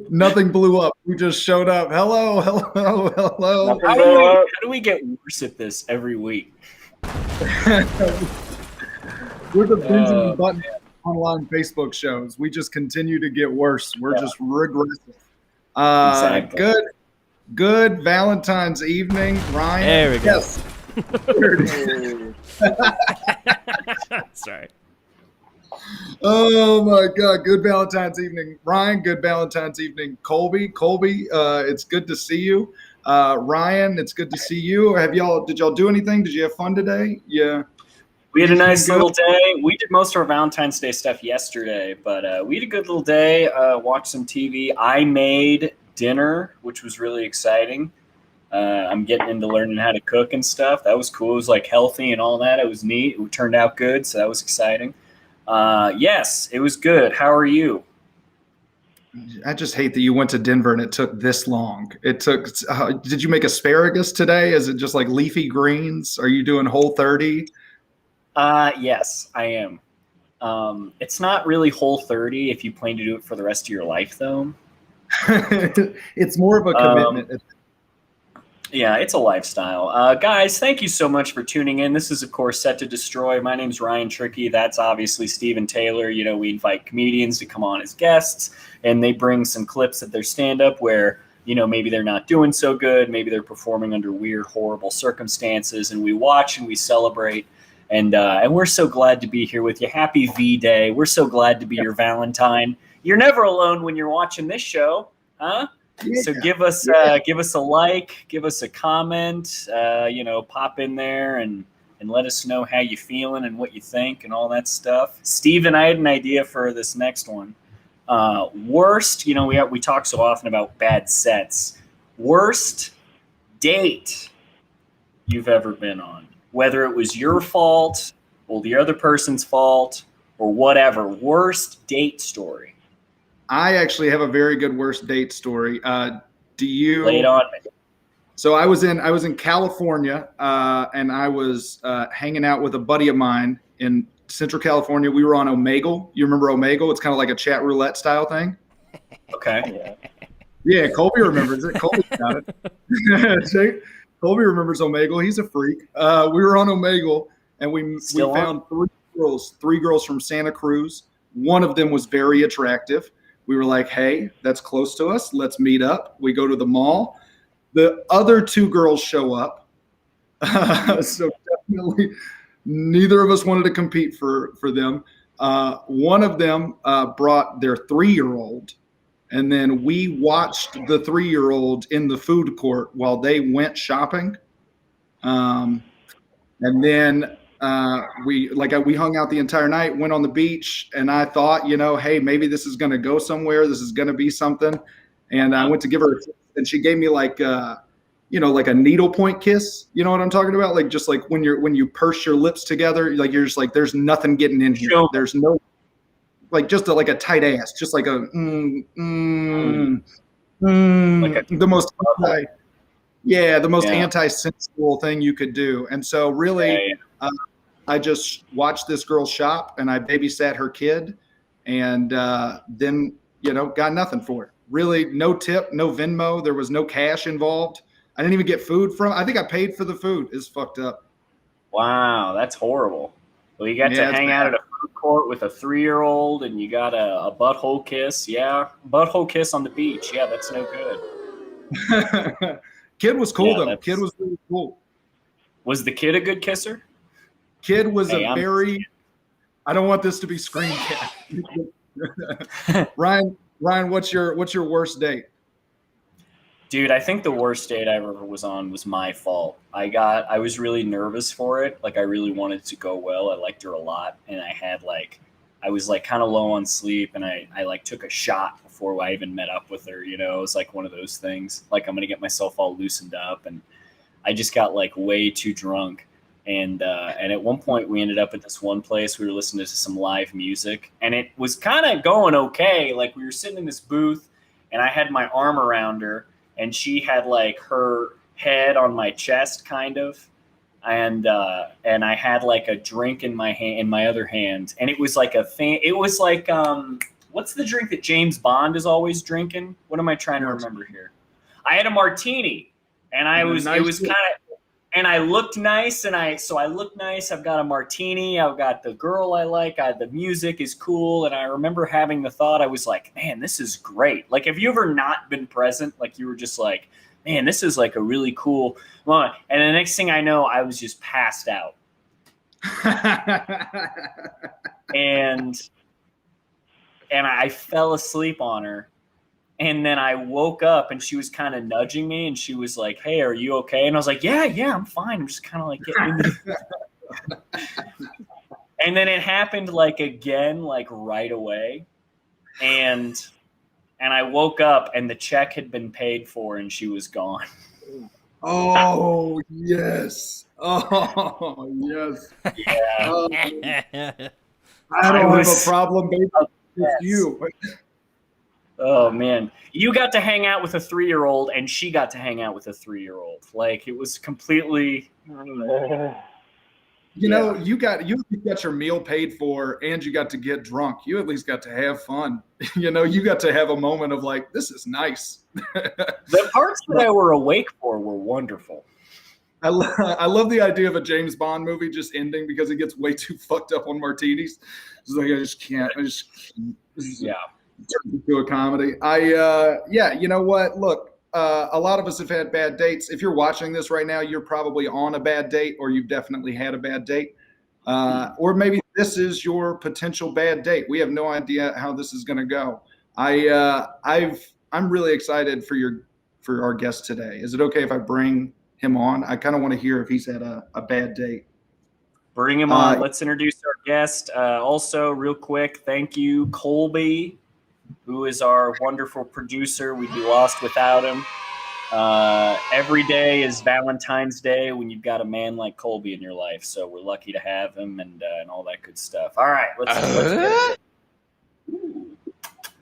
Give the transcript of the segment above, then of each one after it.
Nothing blew up. We just showed up. Hello. How do we get worse at this every week? We're the Benjamin Button online Facebook shows. We just continue to get worse. We're just regressive. Exactly. Good Valentine's evening, Ryan. There we go. Yes. Sorry. Oh my God! Good Valentine's evening, Ryan. Good Valentine's evening, Colby. It's good to see you. Ryan, it's good to see you. Did y'all do anything? Did you have fun today? Yeah. We had a nice little day. We did most of our Valentine's Day stuff yesterday, but we had a good little day. Watched some TV. I made dinner, which was really exciting. I'm getting into learning how to cook and stuff. That was cool. It was like healthy and all that. It was neat. It turned out good, so that was exciting. Yes, it was good. How are you? I just hate that you went to Denver and it took this long. Did you make asparagus today? Is it just like leafy greens? Are you doing Whole30? Yes, I am. It's not really Whole30 if you plan to do it for the rest of your life, though. It's more of a commitment. Yeah, it's a lifestyle. Guys, thank you so much for tuning in. This is, of course, Set to Destroy. My name's Ryan Trickey. That's obviously Steven Taylor. You know, we invite comedians to come on as guests, and they bring some clips of their stand-up where, you know, maybe they're not doing so good. Maybe they're performing under weird, horrible circumstances, and we watch and we celebrate. And we're so glad to be here with you. Happy V-Day. We're so glad to be your Valentine. You're never alone when you're watching this show, huh? Yeah. So give us a like, give us a comment, pop in there and let us know how you feeling and what you think and all that stuff. Steve and I had an idea for this next one. Worst, we talk so often about bad sets. Worst date you've ever been on, whether it was your fault or the other person's fault or whatever. Worst date story. I actually have a very good worst date story. Do you lay it on me? So I was in California, and I was hanging out with a buddy of mine in Central California. We were on Omegle. You remember Omegle? It's kind of like a chat roulette style thing. Okay. Yeah, Colby remembers it. Colby got it. Colby remembers Omegle. He's a freak. We were on Omegle, and we found three girls from Santa Cruz. One of them was very attractive. We were like, hey, that's close to us. Let's meet up. We go to the mall. The other two girls show up. So definitely neither of us wanted to compete for them. One of them brought their 3-year-old, and then we watched the 3-year-old in the food court while they went shopping. And then we hung out the entire night, went on the beach, and I thought, hey, maybe this is going to go somewhere. This is going to be something. And I went to give her a kiss, and she gave me like a needlepoint kiss. You know what I'm talking about? Like just like when you purse your lips together, like you're just like, there's nothing getting in here. Sure. There's no, like just like a tight ass, just like a the most anti-sensual thing you could do. And so really, I just watched this girl shop, and I babysat her kid, and then got nothing for it. Really, no tip, no Venmo. There was no cash involved. I didn't even get food from. I think I paid for the food. It's fucked up. Wow, that's horrible. Well, you got to hang out at a food court with a 3-year-old, and you got a butthole kiss. Yeah, butthole kiss on the beach. Yeah, that's no good. Kid was cool though. Kid was really cool. Was the kid a good kisser? Kid was I don't want this to be screen cap. Ryan, what's your worst date? Dude, I think the worst date I ever was on was my fault. I was really nervous for it. Like I really wanted to go well. I liked her a lot, and I was kind of low on sleep, and I took a shot before I even met up with her. It was like one of those things. Like I'm gonna get myself all loosened up, and I just got way too drunk. And at one point we ended up at this one place. We were listening to some live music, and it was kind of going okay. Like we were sitting in this booth, and I had my arm around her, and she had her head on my chest, kind of, and I had a drink in my hand, in my other hand, and it was like a thing. It was like what's the drink that James Bond is always drinking? What am I trying to remember here? I had a martini, and it was kind of. And I looked nice, so I look nice. I've got a martini. I've got the girl I like. The music is cool. And I remember having the thought, I was like, man, this is great. Like, have you ever not been present? Like, you were just like, man, this is a really cool moment. And the next thing I know, I was just passed out. and I fell asleep on her. And then I woke up, and she was kind of nudging me, and she was like, hey, are you okay? And I was like, yeah, I'm fine. I'm just kind of getting And then it happened again, right away. And I woke up, and the check had been paid for, and she was gone. Oh, yes. Oh, yes. Yeah. I don't have a problem, baby. It's you. Oh, man. You got to hang out with a 3-year-old, and she got to hang out with a 3-year-old. It was completely... You got your meal paid for, and you got to get drunk. You at least got to have fun. You got to have a moment of this is nice. The parts that I were awake for were wonderful. I love the idea of a James Bond movie just ending because it gets way too fucked up on martinis. It's I just can't. Yeah. To a comedy. You know what? Look, a lot of us have had bad dates. If you're watching this right now, you're probably on a bad date, or you've definitely had a bad date. Or maybe this is your potential bad date. We have no idea how this is going to go. I'm really excited for our guest today. Is it okay if I bring him on? I kind of want to hear if he's had a bad date. Bring him on. Let's introduce our guest. Also, real quick, thank you, Colby, who is our wonderful producer. We'd be lost without him. Every day is Valentine's Day when you've got a man like Colby in your life. So we're lucky to have him and all that good stuff. All right, let's get it.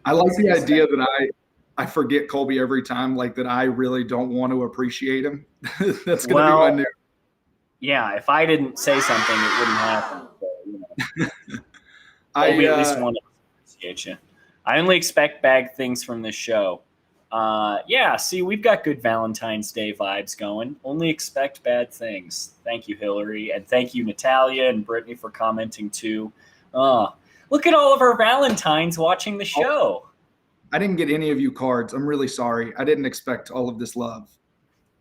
I like the idea that I forget Colby every time, like that I really don't want to appreciate him. That's going to be my new. Yeah, if I didn't say something, it wouldn't happen. So, Colby at least want to appreciate you. I only expect bad things from this show. See, we've got good Valentine's Day vibes going. Only expect bad things. Thank you, Hillary. And thank you, Natalia and Brittany, for commenting too. Look at all of our Valentines watching the show. I didn't get any of you cards. I'm really sorry. I didn't expect all of this love.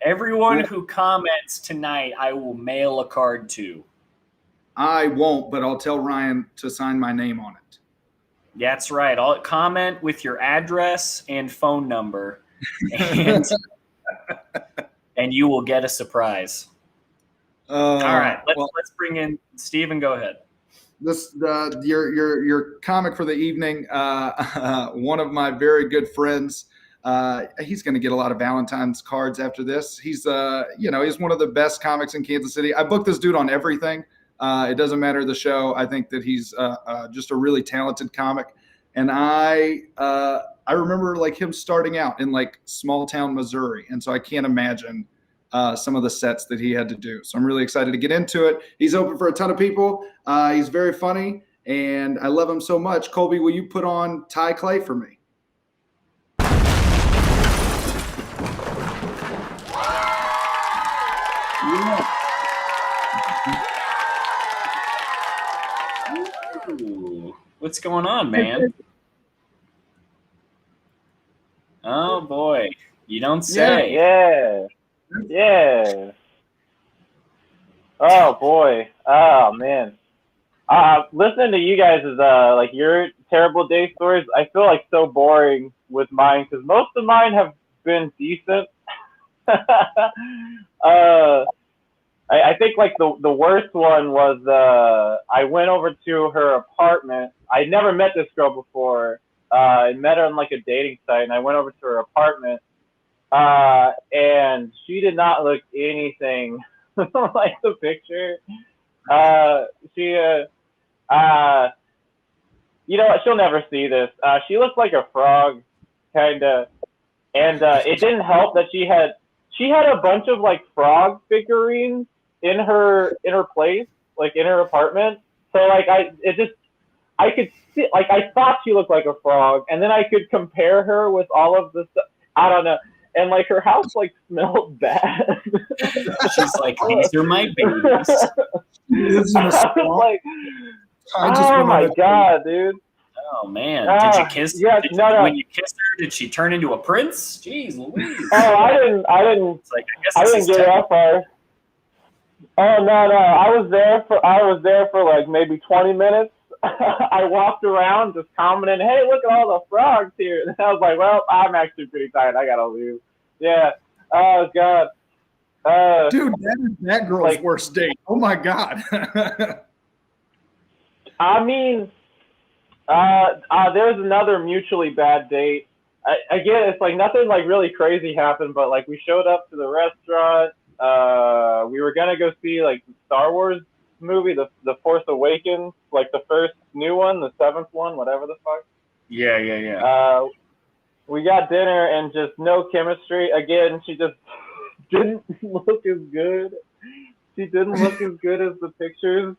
Everyone who comments tonight, I will mail a card to. I won't, but I'll tell Ryan to sign my name on it. That's right. I'll comment with your address and phone number, and you will get a surprise. All right, let's bring in Steven. Go ahead. Your comic for the evening. One of my very good friends. He's going to get a lot of Valentine's cards after this. He's he's one of the best comics in Kansas City. I book this dude on everything. It doesn't matter the show. I think that he's just a really talented comic. And I remember like him starting out in like small town Missouri. And so I can't imagine some of the sets that he had to do. So I'm really excited to get into it. He's open for a ton of people. He's very funny and I love him so much. Colby, will you put on Ty Clay for me? Yeah. Ooh, what's going on, man? Oh boy, you don't say. Yeah. Oh boy. Oh man. Listening to you guys is like your terrible day stories. I feel like so boring with mine because most of mine have been decent. I think like the worst one was I went over to her apartment. I never met this girl before. I met her on like a dating site, and I went over to her apartment, and she did not look anything like the picture. You know what? She'll never see this. She looked like a frog, kind of, and it didn't help that she had a bunch of like frog figurines in her place, like in her apartment. So like I could see, like I thought she looked like a frog, and then I could compare her with all of the stuff. I don't know, and like her house like smelled bad. She's like, these are my babies. Oh my god, dude. Oh man, did you kiss? Yeah, no. When you kissed her, did she turn into a prince? Jeez Louise. Oh, I didn't. It's like, I didn't get that far. Oh no. I was there for like maybe 20 minutes. I walked around just commenting, "Hey, look at all the frogs here." And I was like, "Well, I'm actually pretty tired. I gotta leave." Yeah. Oh god. Dude, that is that girl's like, worst date. Oh my god. I mean, there's another mutually bad date. Again, it's like nothing like really crazy happened, but like we showed up to the restaurant. We were gonna go see like the Star Wars movie, the Force Awakens, like the first new one, the 7th one, whatever the fuck. Yeah. We got dinner and just no chemistry. Again, she just didn't look as good. She didn't look as good as the pictures.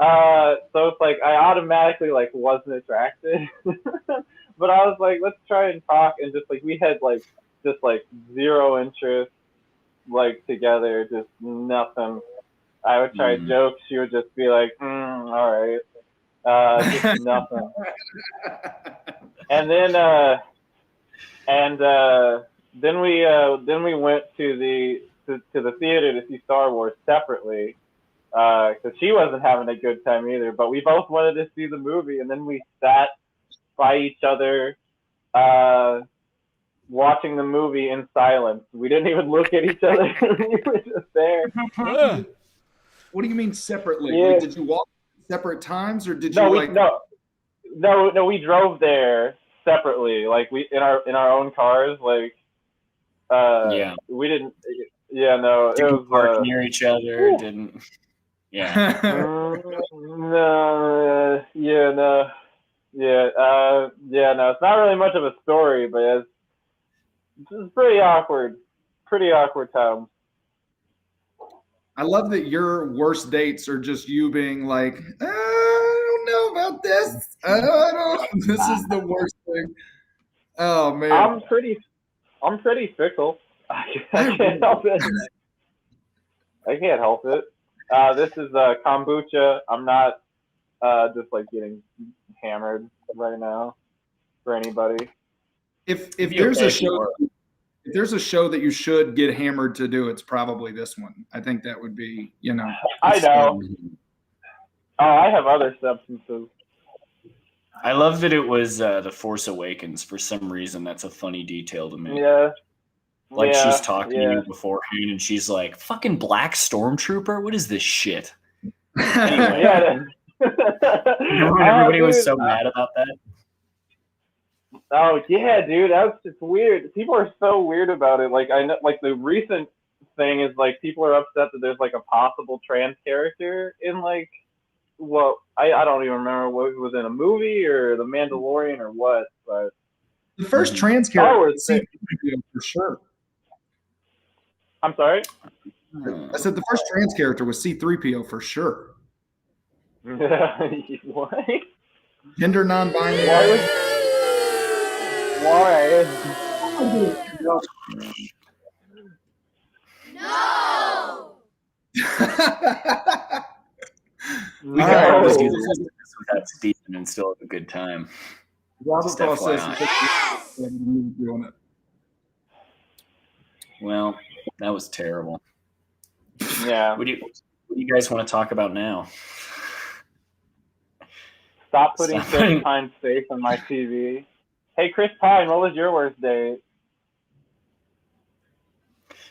So it's like I automatically like wasn't attracted. But I was like, let's try and talk, and just like we had like just like zero interest like together, just nothing. I would try jokes, she would just be like, all right. Just nothing. And then then we went to the theater to see Star Wars separately. because she wasn't having a good time either. But we both wanted to see the movie, and then we sat by each other, watching the movie in silence. We didn't even look at each other. We were just there. What do you mean separately? Yeah. Like, did you walk separate times, or did you No, we drove there separately. Like we in our own cars. Like we didn't. Yeah, no, Didn't it was park near each other. Didn't. Yeah. No. It's not really much of a story, but it's pretty awkward. Pretty awkward time. I love that your worst dates are just you being like, I don't know about this. I don't. This is the worst thing. Oh man. I'm pretty fickle. I can't help it. I can't help it. This is kombucha. I'm not just like getting hammered right now for anybody. If there's a show, if there's a show that you should get hammered to do, it's probably this one. I think that would be, I know. Oh, I have other substances. I love that it was The Force Awakens. For some reason, that's a funny detail to me. Yeah. Like she's talking to you beforehand, and she's like, "Fucking black stormtrooper, what is this shit?" Anyway, Yeah. remember when everybody was so mad about that? Oh yeah, dude, that's just weird. People are so weird about it. Like I know, like the recent thing is like people are upset that there's like a possible trans character in like, well, I don't even remember what it was in a movie or The Mandalorian or what, but the first trans character was C-3PO for sure. I'm sorry? I said the first trans character was C-3PO for sure. What? Gender non-binary. Why? No! We can always do this without Steven and still have a good time. Robert Just Paul says Yes! doing it. Well, that was terrible. Yeah. What do you guys want to talk about now? Stop putting Chris Pine's face on my TV. Hey, Chris Pine, what was your worst date?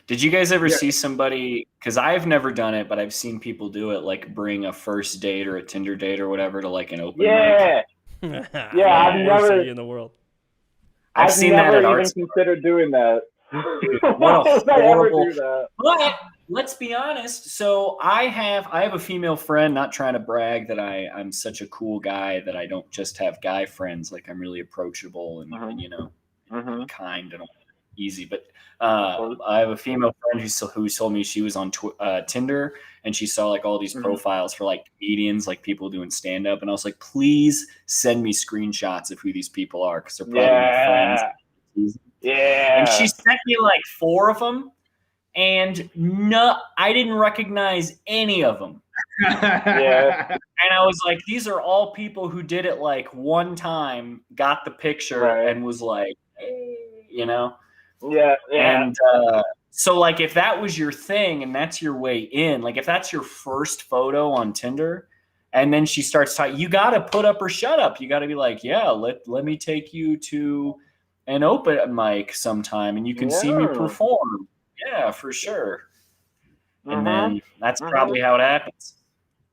Did you guys ever see somebody, because I've never done it, but I've seen people do it, like bring a first date or a Tinder date or whatever to like an open mic? Yeah, I've never in the world. I've seen that at never Arts. even considered doing that. What a Why would I ever horrible. do that? But let's be honest. So I have a female friend. Not trying to brag that I'm such a cool guy that I don't just have guy friends. Like I'm really approachable and kind and easy. But I have a female friend who told me she was on Tinder and she saw like all these profiles for like comedians, like people doing stand up, and I was like, please send me screenshots of who these people are because they're probably my friends. Yeah. And she sent me like 4 of them, and no, I didn't recognize any of them. Yeah. And I was like, these are all people who did it like one time, got the picture, and was like, hey, Yeah. And so like if that was your thing and that's your way in, like if that's your first photo on Tinder, and then she starts talking, you got to put up or shut up. You got to be like, yeah, let me take you to an open mic sometime and you can see me perform. Yeah, for sure. And then that's probably how it happens.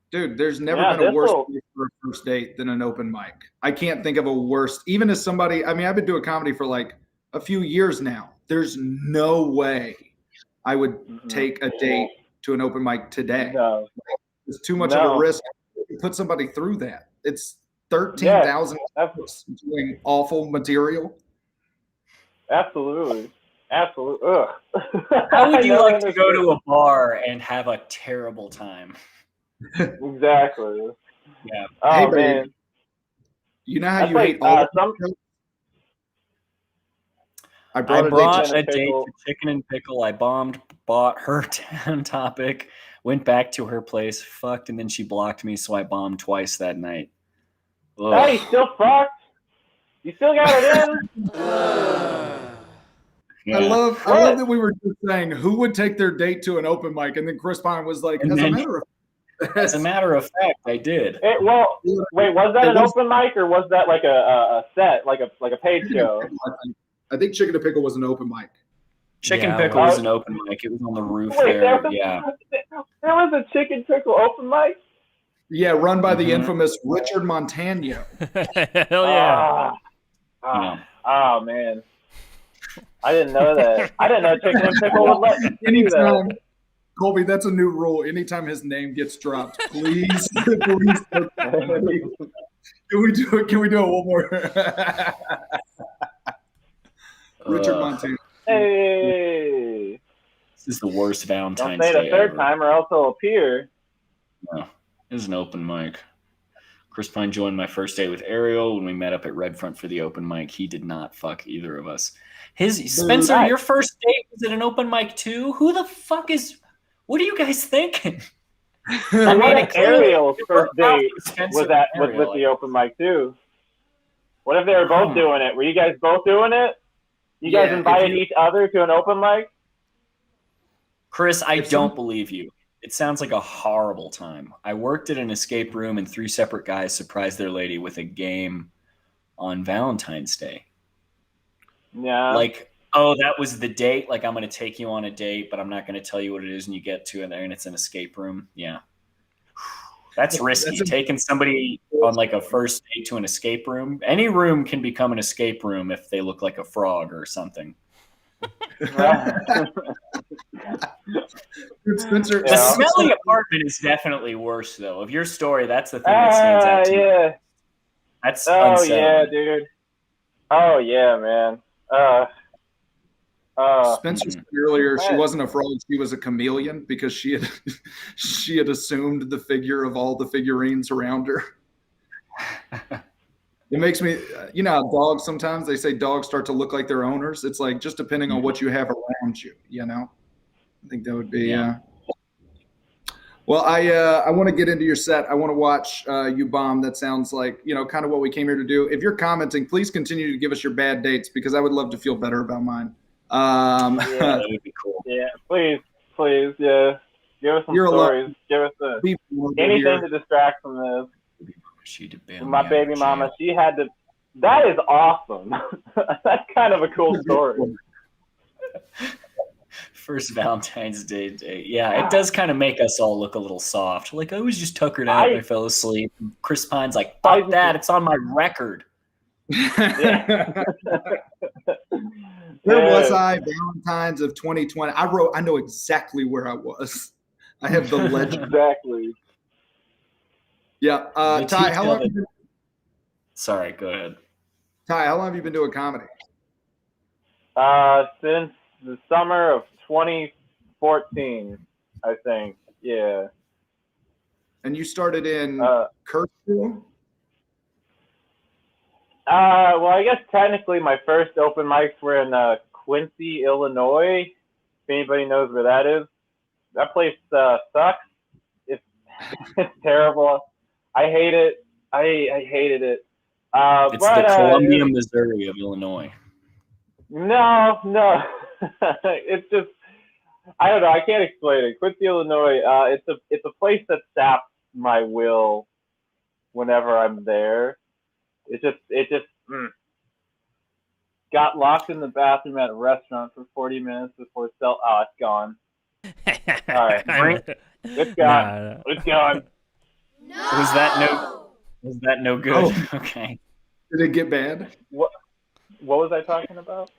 Dude, there's never been a worse date for a first date than an open mic. I can't think of a worse, even as somebody, I mean, I've been doing comedy for like a few years now. There's no way I would take a date to an open mic today. No. It's too much of a risk to put somebody through that. It's 13,000 doing awful material. Absolutely. Ugh. How would you like to go to a bar and have a terrible time? Exactly. Yeah. Oh, hey, man. babe, you know how you like, hate all I brought a date to Chicken and Pickle. I bought her down topic, went back to her place, fucked, and then she blocked me, so I bombed twice that night. Ugh. Oh, you still fucked? You still got it in? I love that we were just saying who would take their date to an open mic, and then Chris Pine was like, as a matter of As a matter of fact, I did. Wait, was that an open mic or was that like a set, like a paid show? I think Chicken to Pickle was an open mic. Chicken Yeah, Pickle well- was an open mic. It was on the roof Wait, there. Yeah. There was a Chicken Pickle open mic? Yeah, run by the Mhm. infamous Richard Montano. Hell yeah. Yeah. Oh man, I didn't know that. I didn't know Chicken and Pickle would let you do that. Anytime, Colby, that's a new rule. Anytime his name gets dropped, please, please. Can we do it? Can we do it one more? Richard Montano. Hey, This is the worst don't Valentine's say it Day a third ever. time or else it'll appear. No, it was an open mic. Chris Pine joined my first day with Ariel when we met up at Red Front for the open mic. He did not fuck either of us. Spencer, your first date was at an open mic too? Who the fuck is? What are you guys thinking? I mean, mean, it clearly- Ariel's first date Spencer was and with Ariel. the open mic too. What if they were both doing it? Were you guys both doing it? You guys Yeah, invited each other to an open mic? Chris, I don't believe you. It sounds like a horrible time. I worked at an escape room and 3 separate guys surprised their lady with a game on Valentine's Day. Yeah. Like, oh, that was the date. Like, I'm going to take you on a date, but I'm not going to tell you what it is. And you get to it there and it's an escape room. Yeah. That's risky. Taking somebody on like a first date to an escape room. Any room can become an escape room if they look like a frog or something. Spencer, The smelly apartment is definitely worse, though. Of your story, that's the thing that stands out to me. Yeah. That's Oh unsettling. yeah, dude. Oh yeah, man. Spencer said earlier she wasn't a frog; she was a chameleon because she had she had assumed the figure of all the figurines around her. It makes me, you know, how dogs sometimes they say dogs start to look like their owners. It's like just depending on what you have around you. You know, I think that would be. Yeah. Well, I want to get into your set. I want to watch you bomb. That sounds like, you know, kind of what we came here to do. If you're commenting, please continue to give us your bad dates because I would love to feel better about mine. Yeah, that would be cool. Yeah, please, yeah. Give us some stories. Give us anything to distract from this. My baby mama, she had to. That is awesome. That's kind of a cool story. First Valentine's Day date. Yeah, it does kind of make us all look a little soft. Like, I was just tuckered out. I fell asleep. Chris Pine's like, fuck that. It's on my record. Where was I? Valentine's of 2020. I know exactly where I was. I have the legend. Exactly. Yeah. Ty, how long have you been? Sorry, go ahead. Ty, how long have you been doing comedy? Since the summer of 2014, I think. Yeah. And you started in Kirksville? Well, I guess technically my first open mics were in Quincy, Illinois. If anybody knows where that is, that place sucks. It's terrible. I hate it. I hated it. It's the Columbia, Missouri of Illinois. No. It's just, I don't know. I can't explain it. Quincy, Illinois. It's a place that saps my will whenever I'm there. It just got locked in the bathroom at a restaurant for 40 minutes before it's gone. All right, it's gone. It's gone. No. Was that no good? Oh. Okay. Did it get bad? What was I talking about?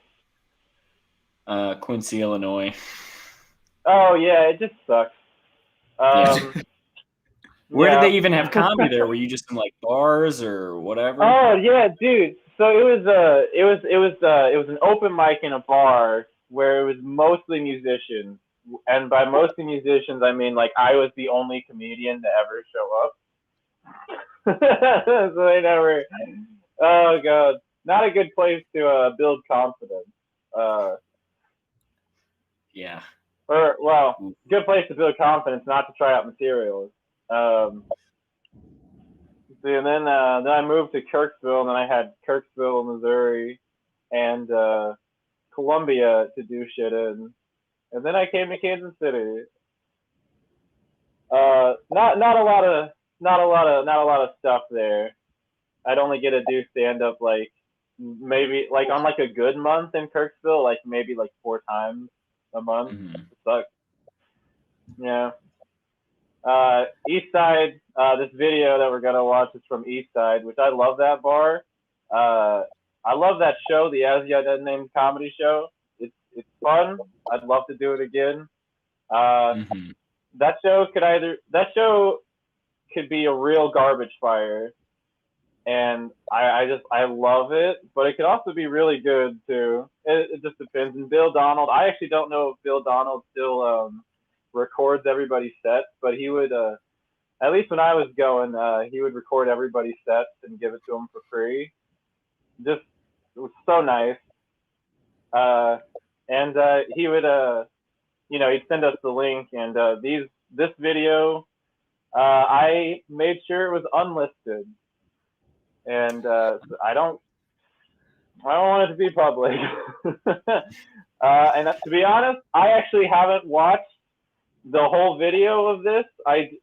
Quincy, Illinois. Oh yeah, it just sucks. Where did they even have comedy there? Were you just in like bars or whatever? Oh yeah, dude. So it was an open mic in a bar where it was mostly musicians, and by mostly musicians I mean like I was the only comedian to ever show up. So they never. Oh god, not a good place to build confidence. Yeah. Or well, good place to build confidence, not to try out materials. See, and then I moved to Kirksville, and then I had Kirksville, Missouri, and Columbia to do shit in, and then I came to Kansas City. Not a lot of stuff there. I'd only get to do stand up like maybe like on like a good month in Kirksville, like maybe like 4 times a month. It sucks. Yeah. East Side, this video that we're gonna watch is from East Side, which I love that bar. I love that show, the As Yet Unnamed comedy show. It's fun. I'd love to do it again. That show could be a real garbage fire, and I love it. But it could also be really good too. It just depends. And Bill Donald, I actually don't know if Bill Donald still records everybody's sets, but he would, at least when I was going, he would record everybody's sets and give it to them for free. Just, it was so nice. And he would, he'd send us the link, and this video, I made sure it was unlisted, and I don't want it to be public. And to be honest, I actually haven't watched the whole video of this. Are you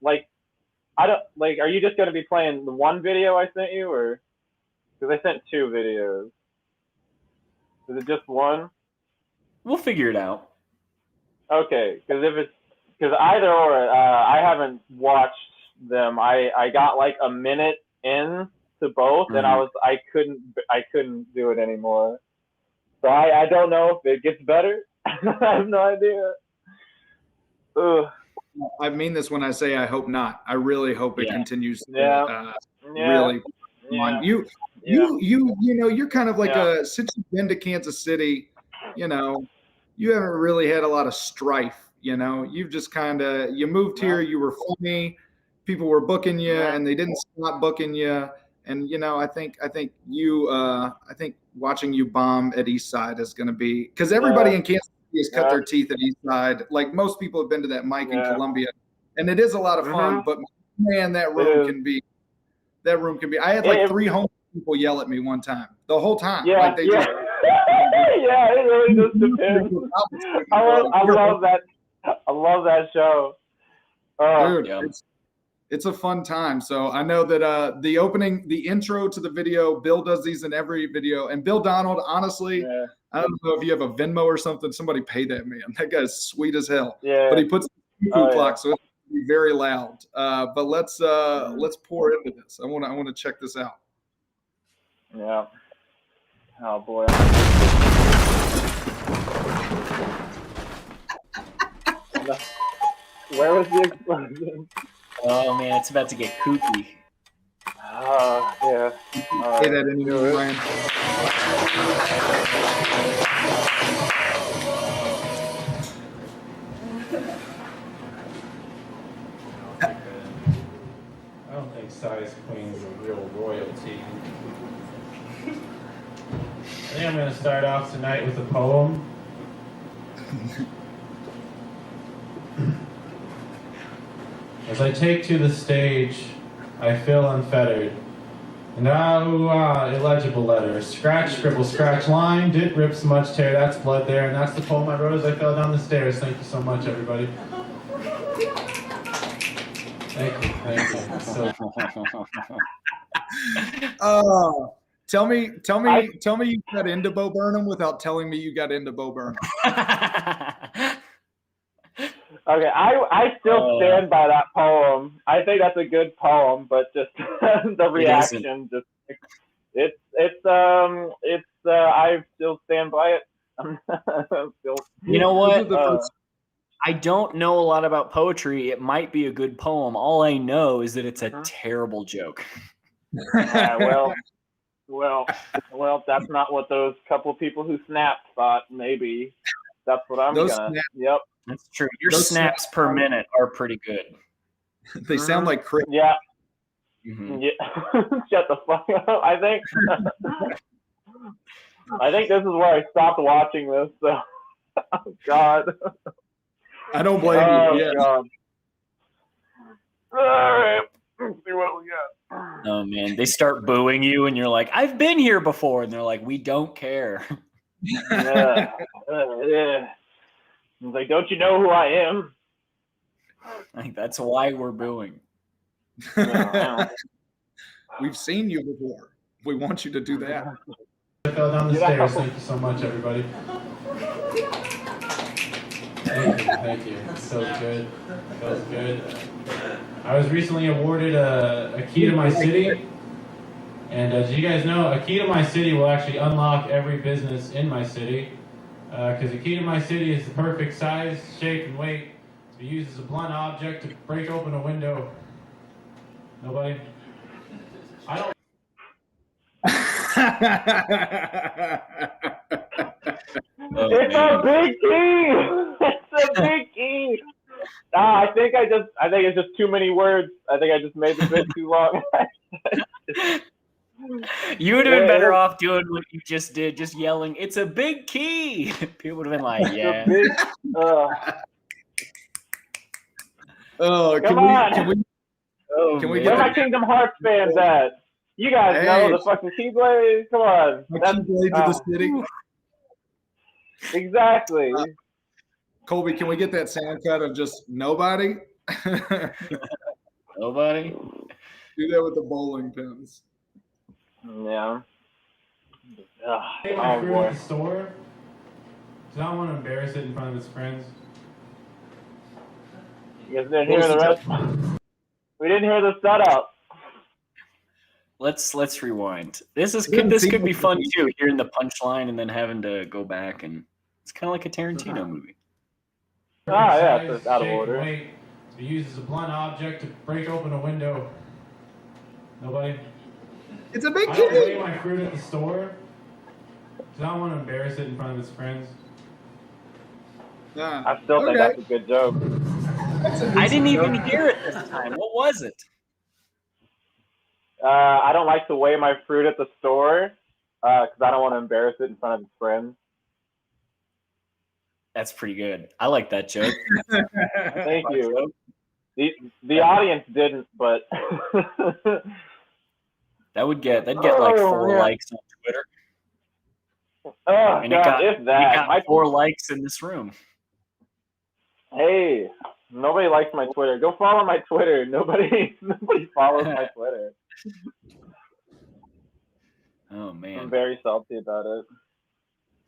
just going to be playing the one video I sent you, or because I sent 2 videos? Is it just one? We'll figure it out. Okay, because either or, I haven't watched them. I got like a minute in to both, and I couldn't do it anymore. So I don't know if it gets better. I have no idea. Ugh. I mean this when I say I hope not. I really hope it continues. Really. Yeah. You're kind of like since you've been to Kansas City, you haven't really had a lot of strife. You've just you moved here, you were funny, people were booking you, and they didn't stop booking you. And I think watching you bomb at East Side is going to be, because everybody in Kansas City has cut their teeth at East Side. Like most people have been to that mic in Columbia, and it is a lot of fun. But man, that room can be. I had like 3 homeless people yell at me one time. The whole time. Yeah, like they just, yeah, it really just depends. I love that. I love that show. Dude, it's a fun time. So I know that the intro to the video, Bill does these in every video. And Bill Donald, honestly, I don't know if you have a Venmo or something. Somebody pay that man. That guy's sweet as hell. Yeah. But he puts the clock, so it's gonna be very loud. But let's pour into this. I want to check this out. Yeah. Oh boy. Where was the explosion? Oh man, it's about to get kooky. Yeah. Say that anymore, Ryan. I don't think size queens are real royalty. I think I'm going to start off tonight with a poem. As I take to the stage, I feel unfettered. And illegible letters. Scratch, scribble, scratch, line, did rip, smudge, tear, that's blood there. And that's the poem I wrote as I fell down the stairs. Thank you so much, everybody. Thank you. Tell me you got into Bo Burnham without telling me you got into Bo Burnham. Okay, I still stand by that poem. I think that's a good poem, but just the reaction, I still stand by it. You know what? I don't know a lot about poetry. It might be a good poem. All I know is that it's a terrible joke. Well, that's not what those couple of people who snapped thought. Maybe that's what I'm gonna. Yep, that's true. Your snaps per minute are pretty good. They sound like Chris. Yeah. Yeah. Shut the fuck up. I think this is where I stopped watching this. So, oh God. I don't blame you. Yeah. God. All right. Let's see what we got. Oh man, they start booing you, and you're like, "I've been here before," and they're like, "We don't care." Yeah. It's like, don't you know who I am? Like that's why we're booing. We've seen you before. We want you to do that. I fell down the stairs. Thank you so much, everybody. Thank you. Feels good. Feels good. I was recently awarded a key to my city. And as you guys know, a key to my city will actually unlock every business in my city. Because a key to my city is the perfect size, shape, and weight to be used as a blunt object to break open a window. Nobody? I don't. It's a big key. It's a big key. I think it's just too many words. I think I just made the bit too long. You would have been better off doing what you just did, just yelling, "It's a big key." People would have been like, "Yeah." Come on. Can we Where get my Kingdom Hearts fans at? You guys know the fucking Keyblade. Come on. Keyblade to the city? Exactly. Colby, can we get that sound cut of just nobody? Nobody? Do that with the bowling pins. Yeah. Hey, my fruit at the store. Because I don't want to embarrass it in front of his friends. You guys didn't hear the rest. We didn't hear the setup. Let's rewind. This could be fun too, hearing the punchline and then having to go back, and it's kind of like a Tarantino movie. Yeah, it's just out of order. Weight to be used as a blunt object to break open a window. Nobody? It's a big I don't key. weigh my fruit at the store because I don't want to embarrass it in front of his friends. I still think that's a good joke. I didn't even hear it this time. What was it? I don't like to weigh my fruit at the store because I don't want to embarrass it in front of his friends. That's pretty good. I like that joke. Thank you. The audience didn't, but that'd get like 4 likes on Twitter. Oh, and God, if that. It got 4 likes in this room. Hey, nobody likes my Twitter. Go follow my Twitter. Nobody follows my Twitter. Oh man, I'm very salty about it.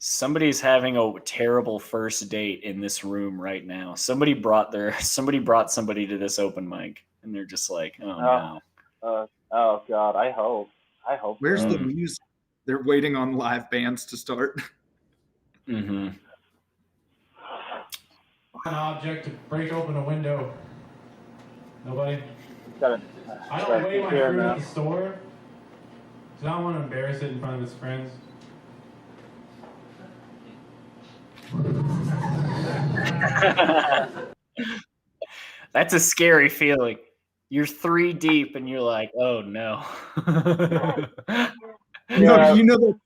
Somebody's having a terrible first date in this room right now. Somebody brought somebody to this open mic, and they're just like, oh no. Oh God, I hope. Where's the music? They're waiting on live bands to start. Mm-hmm. An object to break open a window. Nobody? I don't weigh my fruit at the store because I don't want to embarrass it in front of his friends. That's a scary feeling. You're 3 deep and you're like, oh no. You know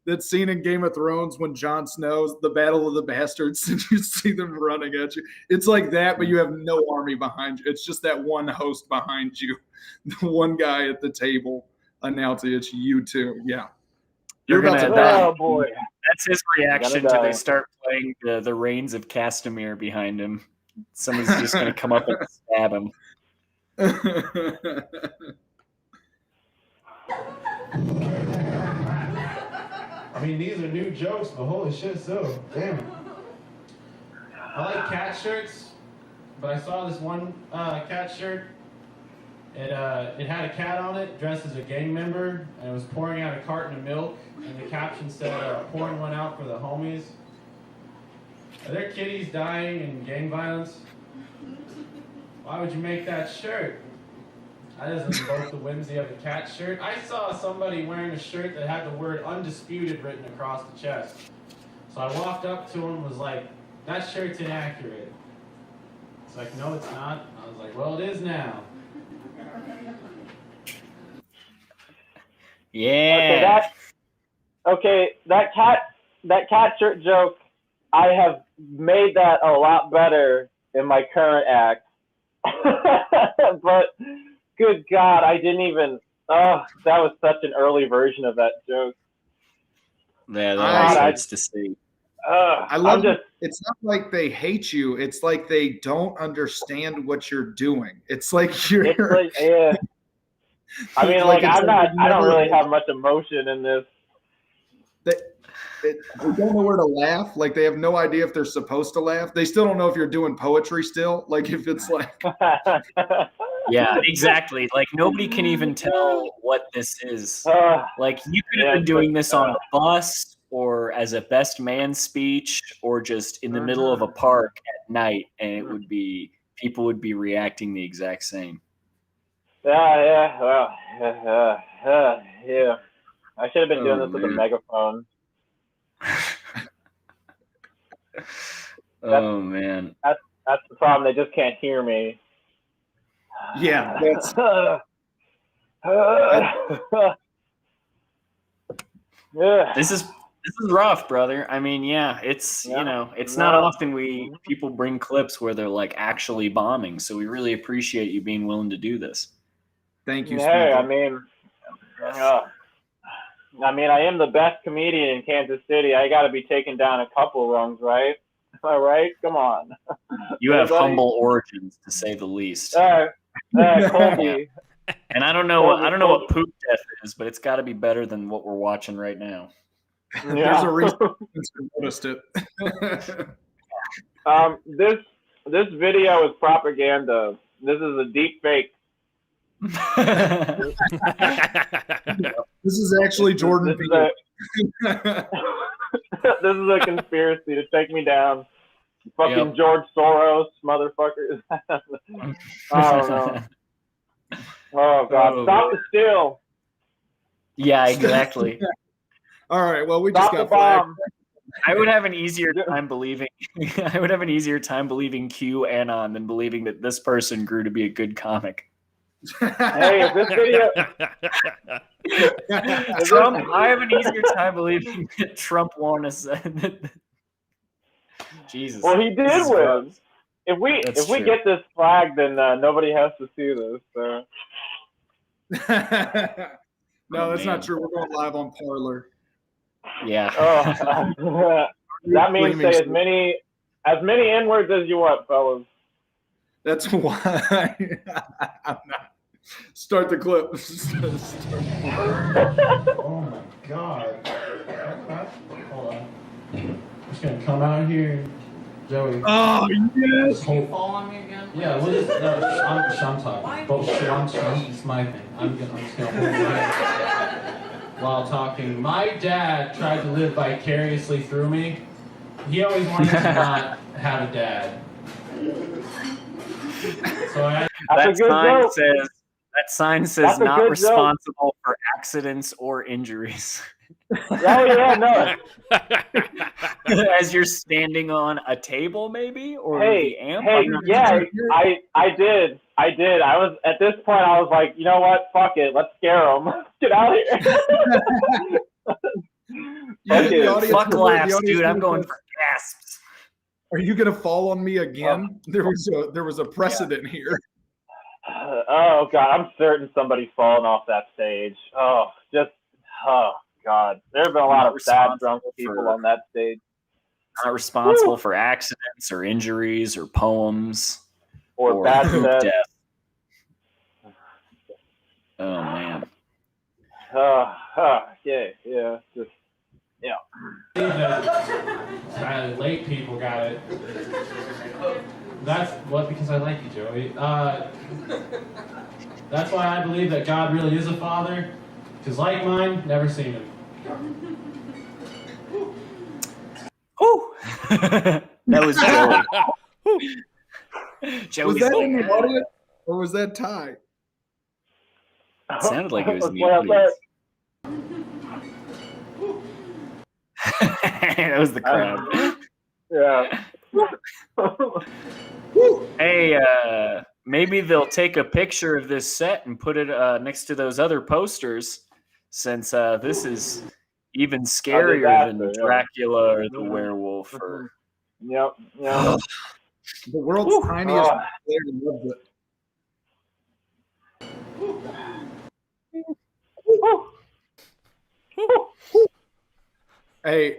that scene in Game of Thrones when Jon Snow's the Battle of the Bastards and you see them running at you. It's like that, but you have no army behind you. It's just that one host behind you, the one guy at the table announcing it's you two. Yeah. You're about gonna to die. Oh boy. That's his reaction to they start playing the Reigns of Castamere behind him. Someone's just gonna come up and stab him. I mean, these are new jokes, but holy shit, so damn. I like cat shirts, but I saw this one cat shirt. It had a cat on it, dressed as a gang member, and it was pouring out a carton of milk. And the caption said, "Pouring one out for the homies." Are there kitties dying in gang violence? Why would you make that shirt? That doesn't invoke the whimsy of a cat shirt. I saw somebody wearing a shirt that had the word "undisputed" written across the chest. So I walked up to him and was like, "That shirt's inaccurate." It's like, "No, it's not." I was like, "Well, it is now." Yeah. That cat shirt joke, I have made that a lot better in my current act. But good God, I didn't even. Oh, that was such an early version of that joke. Yeah, that hurts to see. I love it. It's not like they hate you. It's like they don't understand what you're doing. It's like you're. It's like, yeah. I mean, like I'm not. I don't really have much emotion in this. They don't know where to laugh. Like they have no idea if they're supposed to laugh. They still don't know if you're doing poetry still. Like if it's like. Yeah, exactly. Like nobody can even tell what this is. Like you could have been doing this on the bus or as a best man speech or just in the middle of a park at night, and it would be people would be reacting the exact same. Yeah. Well, yeah. I should have been doing this with a megaphone. Oh man, that's the problem. They just can't hear me. Yeah, that's. This is rough, brother. I mean, yeah, it's you know, it's not often people bring clips where they're like actually bombing. So we really appreciate you being willing to do this. Thank you. Hey, I mean, I am the best comedian in Kansas City. I got to be taken down a couple rungs, right? Am I right? Come on. You have humble origins, to say the least. Colby. And I don't know what poop death is, but it's got to be better than what we're watching right now. Yeah. There's a reason I noticed it. This video is propaganda. This is a deep fake. This is actually Jordan. This is a conspiracy to take me down. Fucking George Soros, motherfuckers. Oh God! Stop the steal. Yeah, exactly. All right. Well, we just got bomb. I would have an easier time believing. I would have an easier time believing QAnon than believing that this person grew to be a good comic. Hey, this video. Trump. I have an easier time believing that Trump won us. Jesus. Well, he did win. If we get this flag, then nobody has to see this. So. No, that's not true. We're going live on Parler. Yeah. That means say as many N-words as you want, fellas. That's why I'm not. Start the clip. Oh my God. Hold on. I'm just going to come out here, Joey. Oh, yes. Fall on me again? Yeah, what is I'm talking. Bullshit, it's my thing. I'm just going to hold my while talking. My dad tried to live vicariously through me. He always wanted to not have a dad. So that sign says not responsible for accidents or injuries. Oh yeah, no. As you're standing on a table, maybe, or the amp. Hey, yeah, I did. I was at this point. I was like, you know what? Fuck it. Let's scare them. Get out of here. Fuck laughs, dude. I'm going for gasps. Are you gonna fall on me again? There was a precedent here. Oh God, I'm certain somebody's fallen off that stage. Oh God, there have been a lot of sad drunk people on that stage. Not responsible for accidents or injuries or poems or bad death. Oh man. Late people got it. That's because I like you, Joey. That's why I believe that God really is a father. Because like mine, never seen him. Whew. That was Joey. Was that in the audience or was that Ty? It sounded like it was in the audience. That was the crowd. Yeah. Hey, maybe they'll take a picture of this set and put it next to those other posters, since this is even scarier than Dracula or the werewolf. Or... Yep. The world's tiniest player loves it. Hey,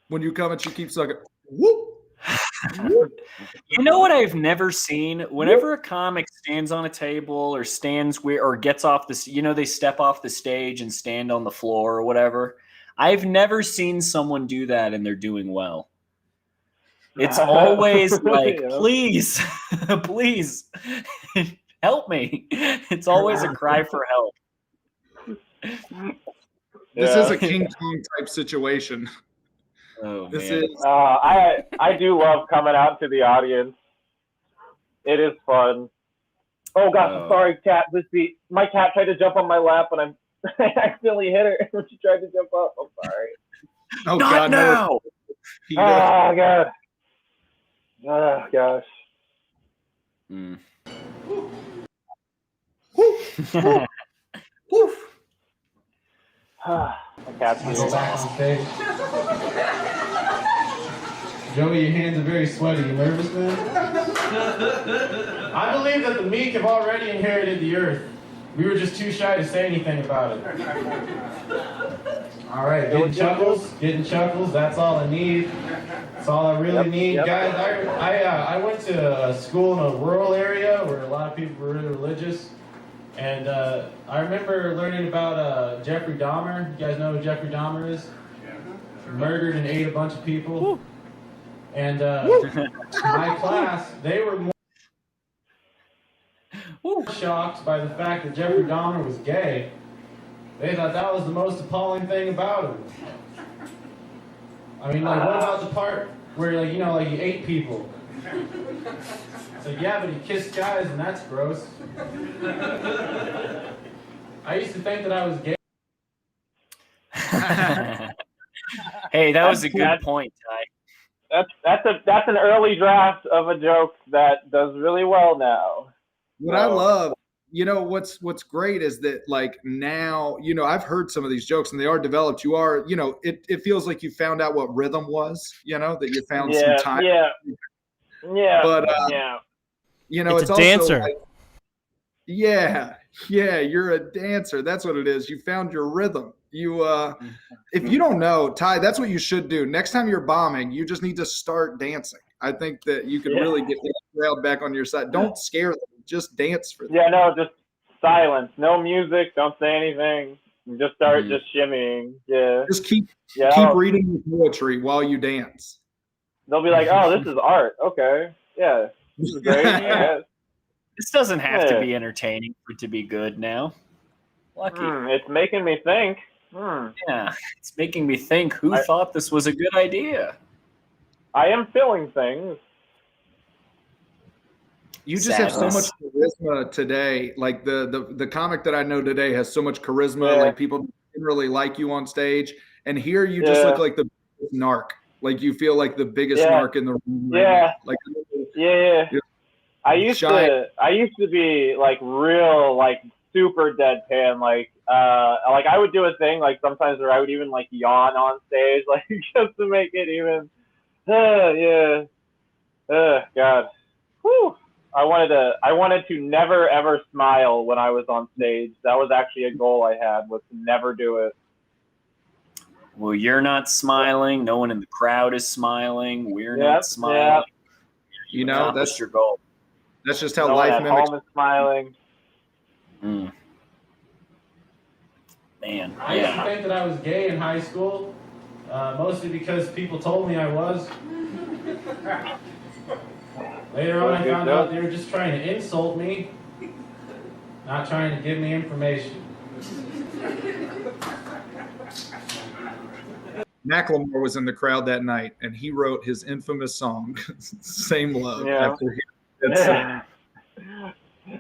when you come and she keeps sucking. Whoop. You know what I've never seen? Whenever a comic stands on a table or stands where or gets off this, they step off the stage and stand on the floor or whatever. I've never seen someone do that and they're doing well. It's always like, Yeah. please, please help me. It's always a cry for help. This Yeah. is a King Kong type situation. Oh, This man. is I do love coming out to the audience. It is fun. Oh gosh, I'm sorry, cat. My cat tried to jump on my lap, and I accidentally hit her when she tried to jump up. I'm sorry. oh Not God, now. no. Oh god. Oh gosh. Mm. My cat's I here. go back on stage. Joey, your hands are very sweaty. You nervous, man? I believe that the meek have already inherited the earth. We were just too shy to say anything about it. All right, getting chuckles. That's all I need. That's all I really need, guys. I went to school in a rural area where a lot of people were really religious, and I remember learning about Jeffrey Dahmer. You guys know who Jeffrey Dahmer is? Murdered and ate a bunch of people. And my class, they were more shocked by the fact that Jeffrey Dahmer was gay. They thought that was the most appalling thing about him. I mean, like, what about the part where, like, he ate people? It's like, yeah, but he kissed guys, and that's gross. I used to think that I was gay. Hey, that was a good point, Ty. That's an early draft of a joke that does really well now. What I love, what's great is that, like, now, I've heard some of these jokes and they are developed. You are, it feels like you found out what rhythm was, that you found some time. Yeah. But it's a also dancer. like, yeah, you're a dancer. That's what it is. You found your rhythm. You if you don't know, Ty, that's what you should do. Next time you're bombing, you just need to start dancing. I think that you can really get the crowd back on your side. Don't scare them. Just dance for them. Yeah, no, just silence. No music. Don't say anything. Just start just shimmying. Yeah. Just keep reading the poetry while you dance. They'll be like, "Oh, this is art. Okay, yeah, this is great." Yeah. This doesn't have to be entertaining for it to be good now. Lucky. It's making me think. Yeah, it's making me think. Who thought this was a good idea? I am feeling things. You just have so much charisma today. Like the comic that I know today has so much charisma. Like, people didn't really like you on stage, and here you just look like the biggest narc. Like, you feel like the biggest narc in the room. Right now. I used to be like real, like super deadpan. Like I would do a thing like sometimes where I would even like yawn on stage, like just to make it even. God. Whew. I wanted to never ever smile when I was on stage. That was actually a goal I had, was to never do it. Well, you're not smiling. No one in the crowd is smiling. We're not smiling. That's your goal. That's just how no life one at mimics. home is smiling. Man, I used to think that I was gay in high school, mostly because people told me I was. Later on, I found out they were just trying to insult me, not trying to give me information. Macklemore was in the crowd that night, and he wrote his infamous song, "Same Love." Yeah. After he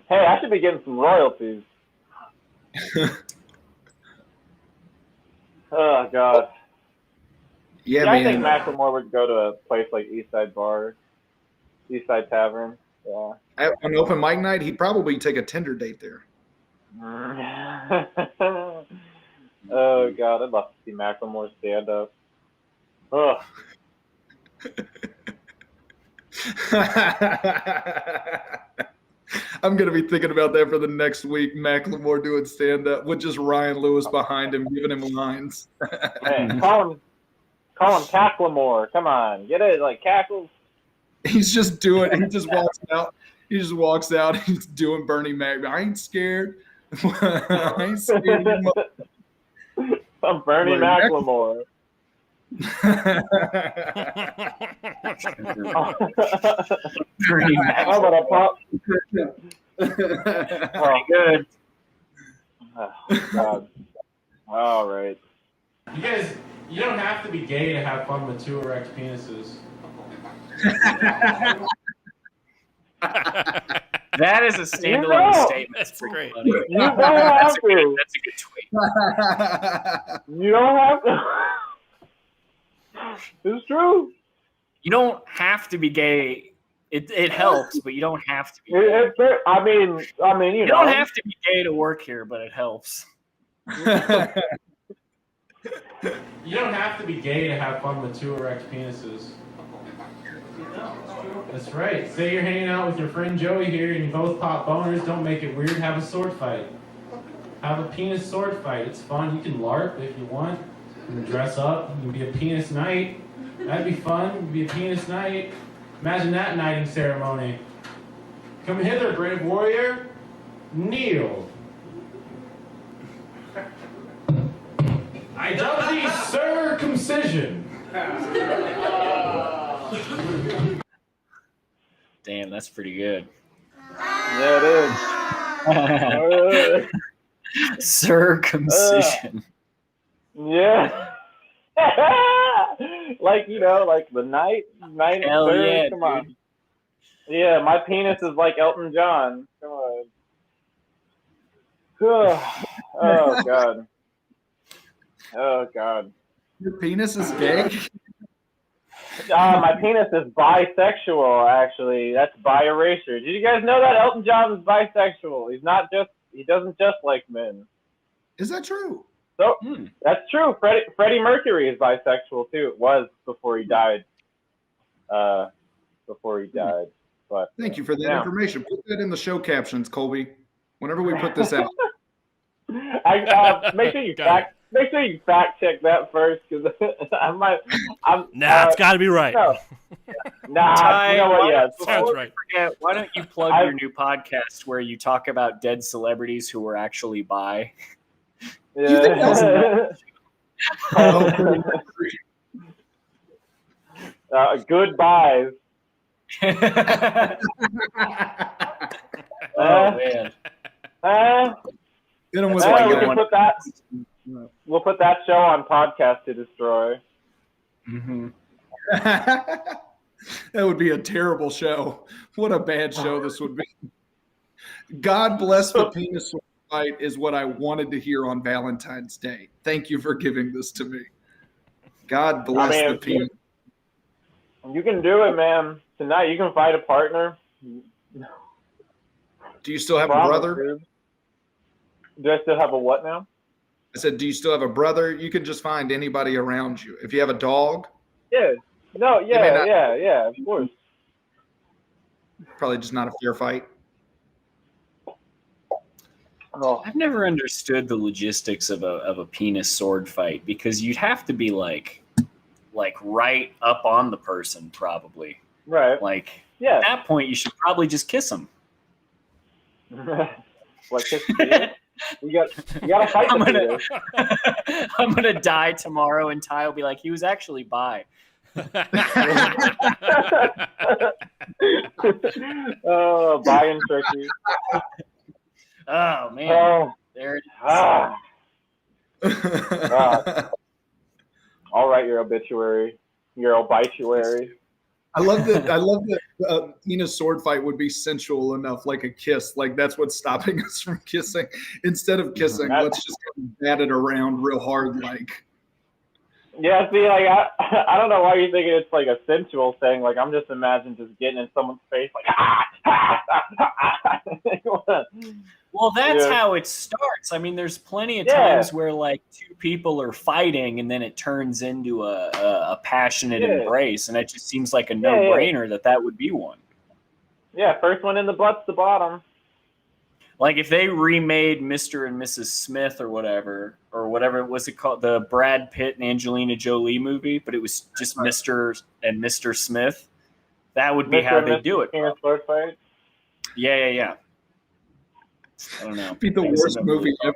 Hey, I should be getting some royalties. Oh God. Yeah, I man. think Macklemore would go to a place like Eastside Tavern. Yeah. At an open mic night, he'd probably take a Tinder date there. Oh God, I'd love to see Macklemore stand up. Ugh. I'm gonna be thinking about that for the next week. Macklemore doing stand up with just Ryan Lewis behind him, giving him lines. Hey, call him Cacklemore. Come on, get it like cackles. He's just doing. He just walks out. He just walks out. He's doing Bernie Mac. I ain't scared. I ain't scared. I'm Bernie Macklemore. I'm gonna pop. Pretty good. Oh, God. All right. You guys, you don't have to be gay to have fun with 2 erect penises. That is a standalone statement. That's great. Funny. You don't have to. That's a good tweet. You don't have to. It's true. You don't have to be gay. It helps, but you don't have to be gay. I mean, You don't have to be gay to work here, but it helps. You don't have to be gay to have fun with 2 erect penises. That's right. Say you're hanging out with your friend Joey here and you both pop boners. Don't make it weird. Have a sword fight. Have a penis sword fight. It's fun. You can LARP if you want. You can dress up. You can be a penis knight. That'd be fun. You can be a penis knight. Imagine that knighting ceremony. Come hither, brave warrior. Kneel. I dub thee circumcision. Damn, that's pretty good. Yeah, it is. Circumcision. Yeah. Like, like the night. Hell yeah, Come on. Yeah, my penis is like Elton John. Come on. Oh, God. Oh, God. Your penis is gay? My penis is bisexual, actually. That's bi erasure. Did you guys know that Elton John is bisexual? He doesn't just like men. Is that true? So that's true. Freddie Mercury is bisexual too. It was before he died. But Thank you for that information. Put that in the show captions, Colby. Whenever we put this out. Make sure you fact check that first, because it's got to be right. Nah, you know what? Yeah, sounds right. Why don't you plug your new podcast where you talk about dead celebrities who were actually bi? Yeah. Goodbyes. Oh man. We'll put that show on Podcast to Destroy. Mm-hmm. That would be a terrible show. What a bad show this would be. God bless the penis fight is what I wanted to hear on Valentine's Day. Thank you for giving this to me. God bless the penis. You can do it, man. Tonight you can fight a partner. Do you still have a brother? Dude. Do I still have a what now? I said, do you still have a brother? You can just find anybody around you. If you have a dog. Yeah. No, yeah, of course. Probably just not a fair fight. Oh. I've never understood the logistics of a penis sword fight, because you'd have to be like right up on the person, probably. Right. Like, yeah. At that point, you should probably just kiss them. What, kiss the You gotta fight the I'm gonna die tomorrow, and Ty will be like, he was actually bi. Oh, buying Trickey. Oh man, there it is. All right, your obituary, your obituary. I love that penis sword fight would be sensual enough, like a kiss. Like that's what's stopping us from kissing. Instead of kissing, let's just bat it around real hard, like. Yeah, see, like I don't know why you're thinking it's like a sensual thing. Like I'm just imagining just getting in someone's face, like. Well, that's how it starts. I mean, there's plenty of times where like two people are fighting, and then it turns into a passionate embrace, and it just seems like a no-brainer that would be one. Yeah, first one in the butt's the bottom. Like if they remade Mr. and Mrs. Smith or whatever was it called, the Brad Pitt and Angelina Jolie movie, but it was just Mr. and Mr. Smith. That would be how they do it. Yeah. I don't know. It'd be the worst movie ever.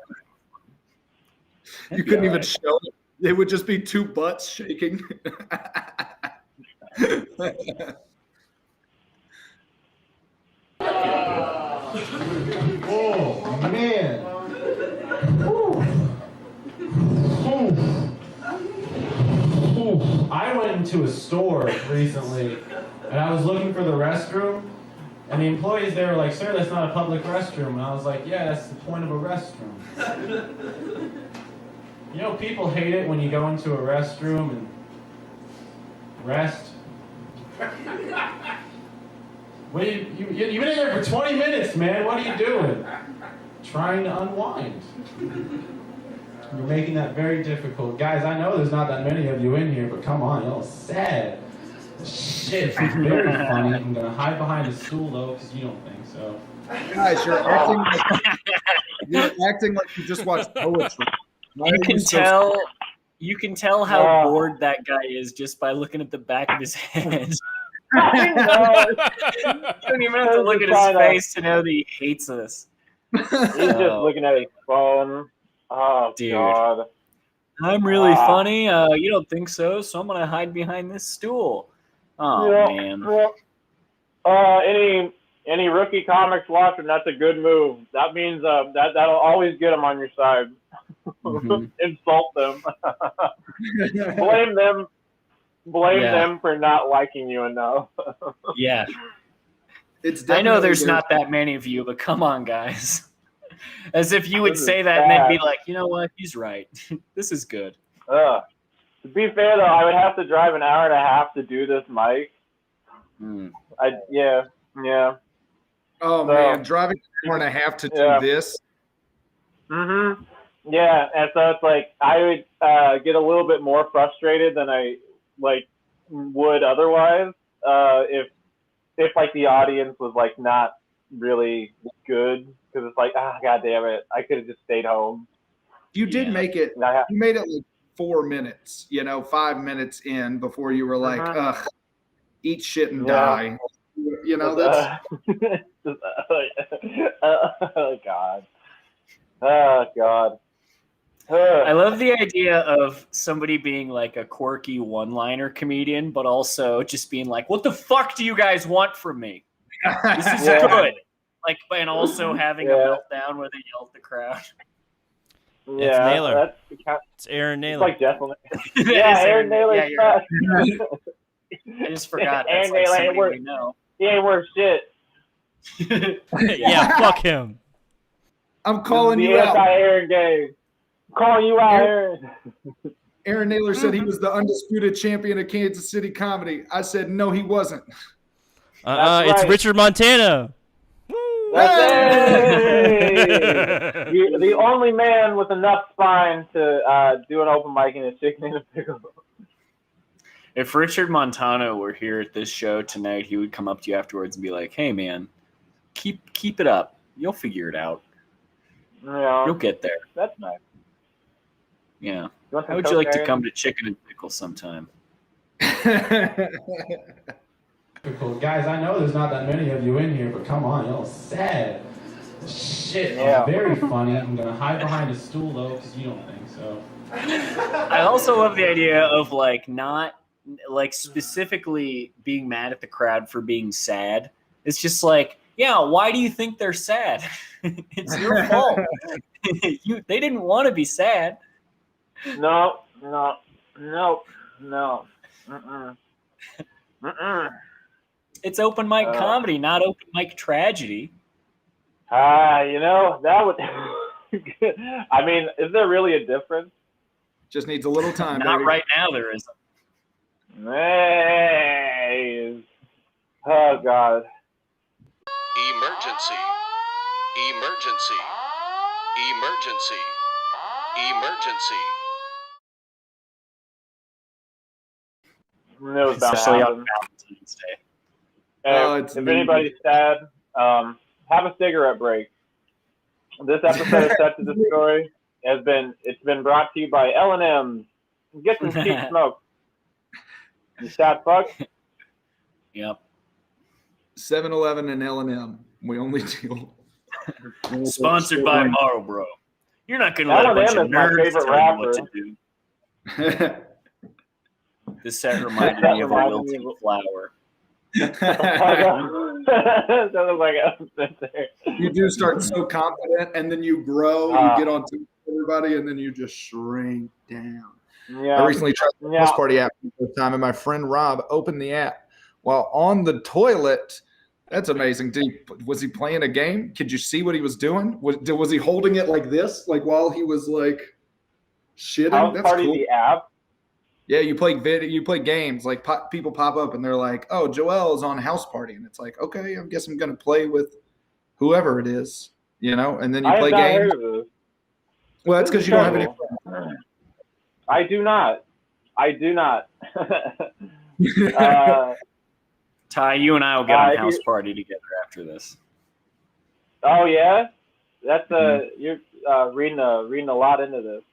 You couldn't even show it. It would just be two butts shaking. Oh, man. I went into a store recently, and I was looking for the restroom, and the employees there were like, "Sir, that's not a public restroom." And I was like, "Yeah, that's the point of a restroom." You know, people hate it when you go into a restroom and rest. Well, you've been in there for 20 minutes, man. What are you doing? Trying to unwind. You're making that very difficult. Guys, I know there's not that many of you in here, but come on, y'all sad. Shit, it's very funny. I'm going to hide behind a stool, though, because you don't think so. Guys, you're acting like you just watched poetry. You can tell how bored that guy is just by looking at the back of his head. I know. You don't even have to look at his face to know that he hates us. He's just looking at his phone. Oh, dude. God. I'm really funny. You don't think so? So I'm gonna hide behind this stool. Oh man. Any rookie comics watching? That's a good move. That means that'll always get them on your side. Mm-hmm. Insult them. Blame them for not liking you enough. Yeah. I know there's not that many of you, but come on, guys. As if you would say that and then be like, you know what? He's right. This is good. To be fair, though, I would have to drive an hour and a half to do this mic. Yeah. Oh, man. Driving an hour and a half to do this? Mm-hmm. Yeah, and so it's like I would get a little bit more frustrated than I would otherwise if like the audience was like not really good, because it's like, god damn it, I could have just stayed home. You did make it. You made it like 4 minutes, 5 minutes in before you were like, ugh, eat shit and die. That's. Oh God. Oh God. I love the idea of somebody being like a quirky one-liner comedian, but also just being like, "What the fuck do you guys want from me? This is good." Like, and also having a meltdown where they yell at the crowd. Yeah, it's Naylor. It's Aaron Naylor. It's like definitely. Yeah, Aaron Naylor. I just forgot. Aaron Naylor. We know. He ain't worth shit. Yeah, fuck him. I'm calling you out. Aaron game. Calling you out, Aaron. Aaron Naylor said he was the undisputed champion of Kansas City comedy. I said, no, he wasn't. It's Richard Montana. That's You're the only man with enough spine to do an open mic in a chicken and a pickle. If Richard Montana were here at this show tonight, he would come up to you afterwards and be like, "Hey, man, keep it up. You'll figure it out. Yeah, you'll get there." That's nice. Yeah. How would you like to come to Chicken and Pickle sometime? Guys, I know there's not that many of you in here, but come on, y'all sad. Shit, very funny. I'm going to hide behind a stool, though, because you don't think so. I also love the idea of, not, specifically being mad at the crowd for being sad. It's just like, yeah, why do you think they're sad? It's your fault. They didn't want to be sad. No. It's open mic comedy, not open mic tragedy. That would. I mean, is there really a difference? Just needs a little time. Not baby. Right now, there isn't. Oh God. Emergency. Emergency. Emergency. Emergency. Especially on Valentine's Day. If anybody's sad, have a cigarette break. This episode of Set to Destroy it's been brought to you by L&M. Get some cheap smoke. You sad fuck. Yep. 7-Eleven and L&M. We only deal. Sponsored by Marlboro. You're not going to let a bunch of nerds tell you what to do. This set reminded me of a wilting flower. You do start so confident, and then you grow, you get on top of everybody, and then you just shrink down. Yeah. I recently tried the House Party app for the first time, and my friend Rob opened the app while on the toilet. That's amazing. Was he playing a game? Could you see what he was doing? Was he holding it like this, like while he was like shitting? House That's Party cool. the app. Yeah, you play games, like people pop up and they're like, "Oh, Joel's on House Party," and it's like, "Okay, I guess I'm gonna play with whoever it is," and then you play games. Well, that's because you don't have any friends. I do not. Ty, you and I will get on House Party together after this. Oh yeah, that's you're reading a lot into this.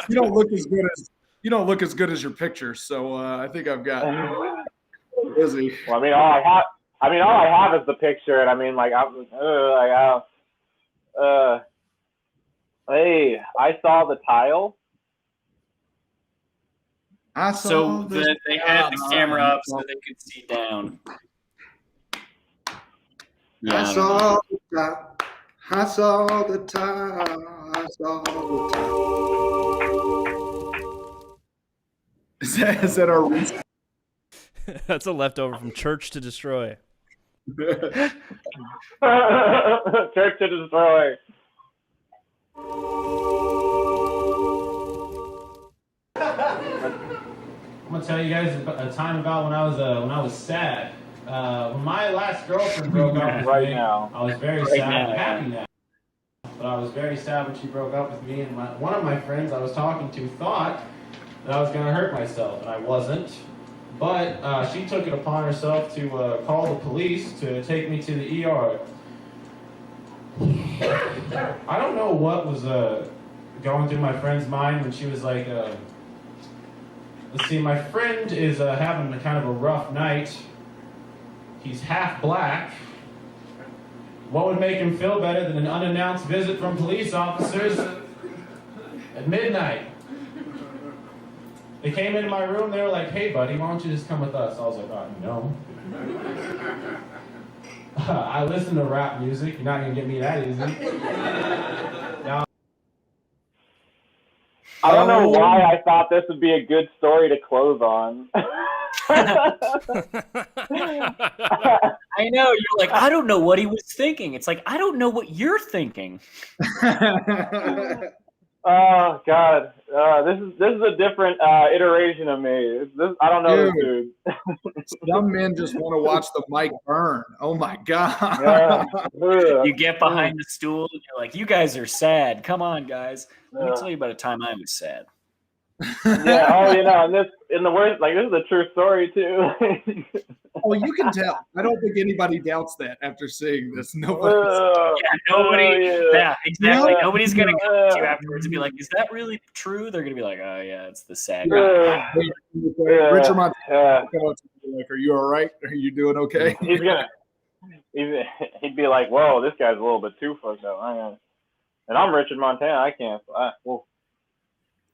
You don't look as good as your picture, so I think I've got busy. Well, all I have is the picture, and hey, I saw the tile. They had the camera up so they could see down. Yeah, I saw the tile. Is that our reason? That's a leftover from Church to Destroy. Church to Destroy. I'm gonna tell you guys a time about when I was sad. When my last girlfriend broke up with me, I was very sad. I'm happy now, but I was very sad when she broke up with me. And one of my friends I was talking to thought that I was gonna hurt myself, and I wasn't. But she took it upon herself to call the police to take me to the ER. I don't know what was going through my friend's mind when she was like, let's see, my friend is having a kind of a rough night. He's half black. What would make him feel better than an unannounced visit from police officers at midnight? They came into my room, they were like, "Hey buddy, why don't you just come with us?" I was like, no. I listen to rap music, you're not gonna get me that easy. I don't know why I thought this would be a good story to close on. I know, you're like, I don't know what he was thinking. It's like, I don't know what you're thinking. Oh God, this is a different iteration of me. I don't know this dude. Some men just want to watch the mic burn. Oh my God! Yeah. You get behind the stool and you're like, "You guys are sad. Come on, guys. Let me tell you about a time I was sad." Yeah. Oh, and this in the worst. Like, this is a true story too. Oh, you can tell. I don't think anybody doubts that after seeing this. Nobody. Yeah, exactly. Yeah. Nobody's gonna come to you afterwards and be like, "Is that really true?" They're gonna be like, "Oh yeah, it's the sad guy." Richard Montana. Like, are you all right? Are you doing okay? He'd be like, "Whoa, this guy's a little bit too fucked up." And I'm Richard Montana. I can't.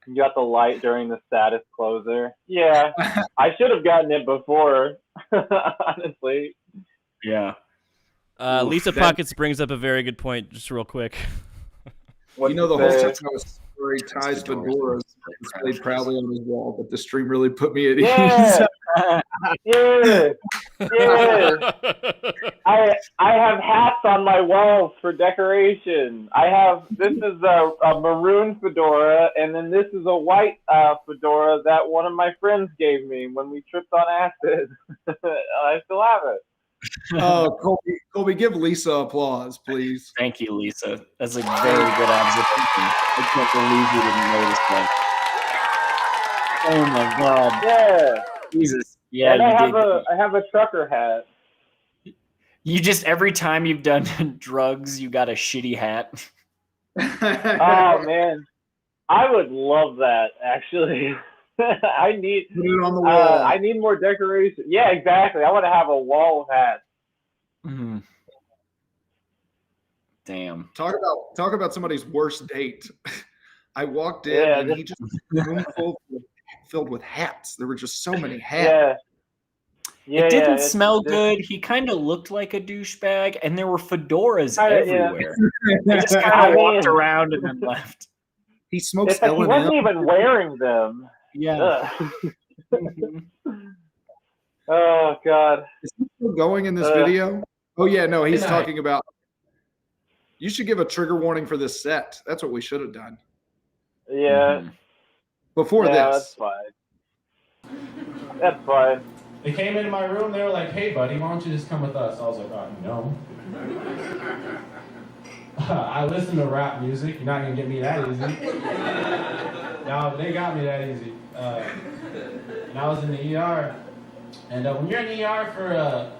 You got the light during the status closer. Yeah, I should have gotten it before. Honestly. Yeah. Lisa Pockets brings up a very good point, just real quick. The whole time I was story Ty's fedora displayed proudly on his wall, but the stream really put me at ease. Yeah. I have hats on my walls for decoration. This is a maroon fedora, and then this is a white fedora that one of my friends gave me when we tripped on acid. I still have it. Oh, Colby, give Lisa applause, please. Thank you, Lisa. That's a very good observation. I can't believe you didn't notice that. Oh my God. Yeah. Jesus. Yeah. And I have a trucker hat. You just every time you've done drugs, you got a shitty hat. Oh man, I would love that actually. I need Put it on the wall. I need more decoration. Yeah, exactly. I want to have a wall of hats. Mm-hmm. Damn. Talk about somebody's worst date. I walked in and he just room filled with hats. There were just so many hats. It didn't smell good. He kind of looked like a douchebag, and there were fedoras everywhere. He just kind of walked around and then left. He smokes He wasn't even wearing them. Yeah. Oh God. Is he still going in this video? Oh yeah, no, he's talking about. You should give a trigger warning for this set. That's what we should have done. Yeah. Mm-hmm. Before this. That's fine. That's fine. They came into my room. They were like, "Hey, buddy, why don't you just come with us?" I was like, "No." I listen to rap music. You're not gonna get me that easy. No, they got me that easy. And I was in the ER, and when you're in the ER for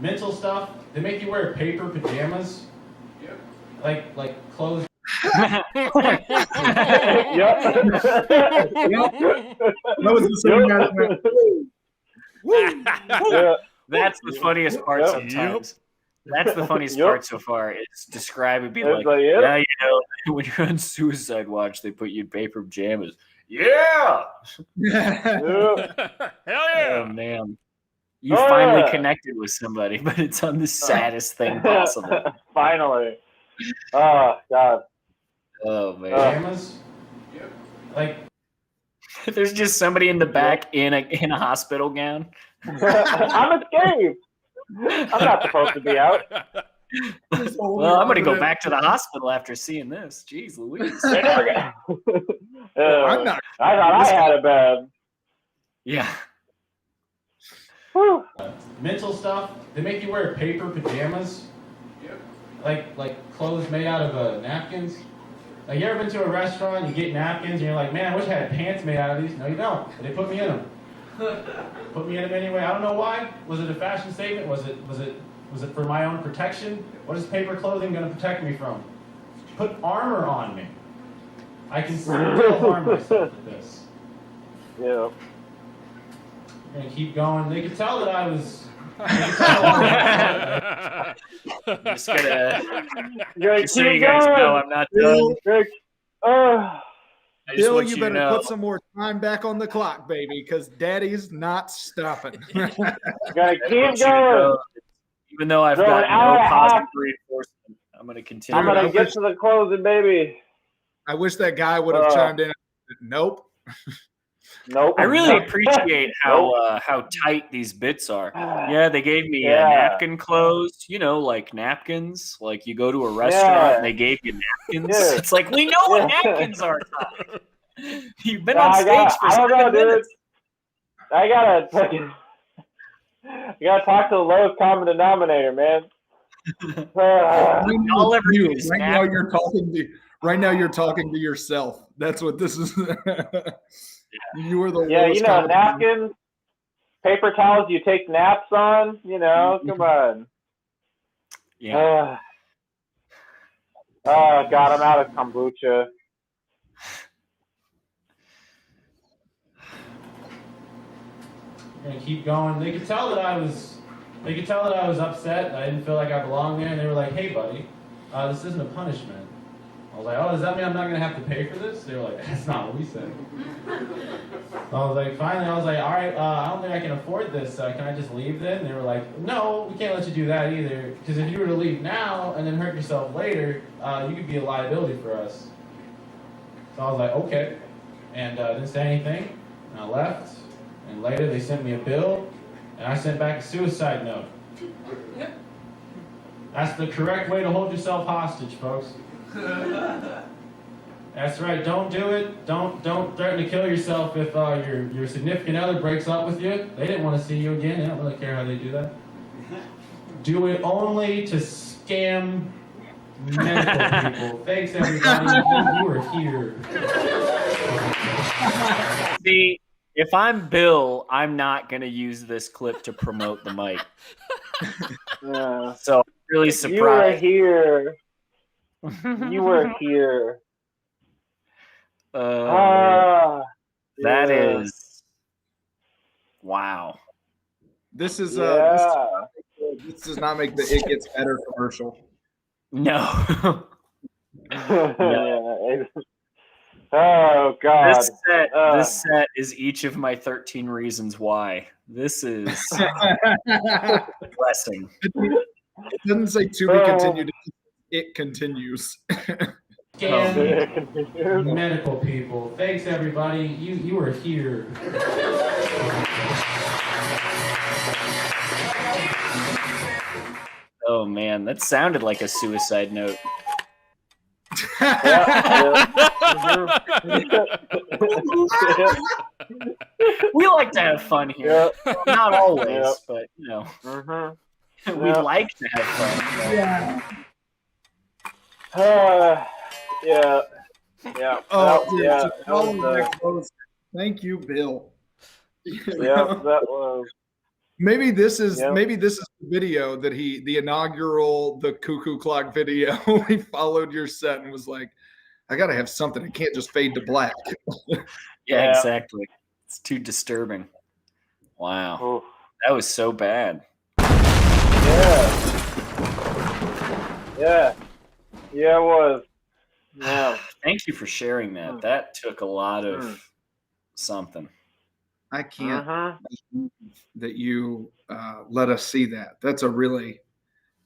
mental stuff, they make you wear paper pajamas. Yep. Like clothes. That was the same guy. That's the funniest part sometimes. That's the funniest part so far. It's describe it, be like, yeah, you know, when you're on suicide watch, they put you in paper pajamas. Yeah. Hell yeah. Oh man. You finally connected with somebody, but it's on the saddest thing possible. Finally. Oh God. Oh man. Pajamas. Like there's just somebody in the back in a hospital gown. I'm escaped. I'm not supposed to be out. Well, I'm gonna go back to the hospital after seeing this. Jeez Louise. I'm not. I thought I had it bad. Yeah. mental stuff. They make you wear paper pajamas. Yep. Like clothes made out of napkins. Like, you ever been to a restaurant, you get napkins, and you're like, man, I wish I had pants made out of these. No, you don't. But they put me in them. Put me in them anyway. I don't know why. Was it a fashion statement? Was it for my own protection? What is paper clothing going to protect me from? Put armor on me. I can still harm myself with this. Yeah. We're going to keep going. They could tell that I was... I'm just gonna just so you guys know I'm not done. Bill, you better put some more time back on the clock, baby, because Daddy's not stopping. Gotta keep going. Even though I've got no positive reinforcement, I'm gonna continue. I'm gonna get to the closing, baby. I wish that guy would have chimed in. Nope. Nope. I really appreciate how tight these bits are. Yeah, they gave me napkin clothes, like napkins. Like you go to a restaurant and they gave you napkins. Yeah. It's like, we know what napkins are, Todd. You've been on stage for 7 minutes. I gotta talk to the lowest common denominator, man. I'll ever use right now you're talking to yourself. That's what this is. You were the napkins, paper towels you take naps on, come on. Yeah. Oh God, I'm out of kombucha. We're gonna keep going. They could tell that I was upset. I didn't feel like I belonged there, and they were like, "Hey, buddy, this isn't a punishment." I was like, "Oh, does that mean I'm not gonna have to pay for this?" They were like, "That's not what we said." I was like, finally, all right, I don't think I can afford this. Can I just leave then? And they were like, "No, we can't let you do that either. Because if you were to leave now and then hurt yourself later, you could be a liability for us." So I was like, "Okay," and didn't say anything. And I left. And later they sent me a bill, and I sent back a suicide note. That's the correct way to hold yourself hostage, folks. That's right. Don't do it. Don't threaten to kill yourself if your significant other breaks up with you. They didn't want to see you again. They don't really care how they do that. Do it only to scam medical people. Thanks, everybody. You were here. See, if I'm Bill, I'm not going to use this clip to promote the mic. So really surprised. You were here. You were here. That is wow. This is this does not make the "It Gets Better" commercial. No. No. Oh God! This set is each of my 13 reasons why. This is a blessing. It doesn't say to be continued. It continues. Medical people. Thanks, everybody. You were here. Oh man, that sounded like a suicide note. We like to have fun here. Not always, but you know, we like to have fun. Thank you, Bill. That was. Maybe this is the video that the inaugural the cuckoo clock video. He followed your set and was like, I gotta have something. It can't just fade to black. Yeah, exactly. It's too disturbing. Wow. Oof. That was so bad. Yeah, it was. Yeah. Thank you for sharing that. That took a lot of something. I can't that you let us see that. That's a really,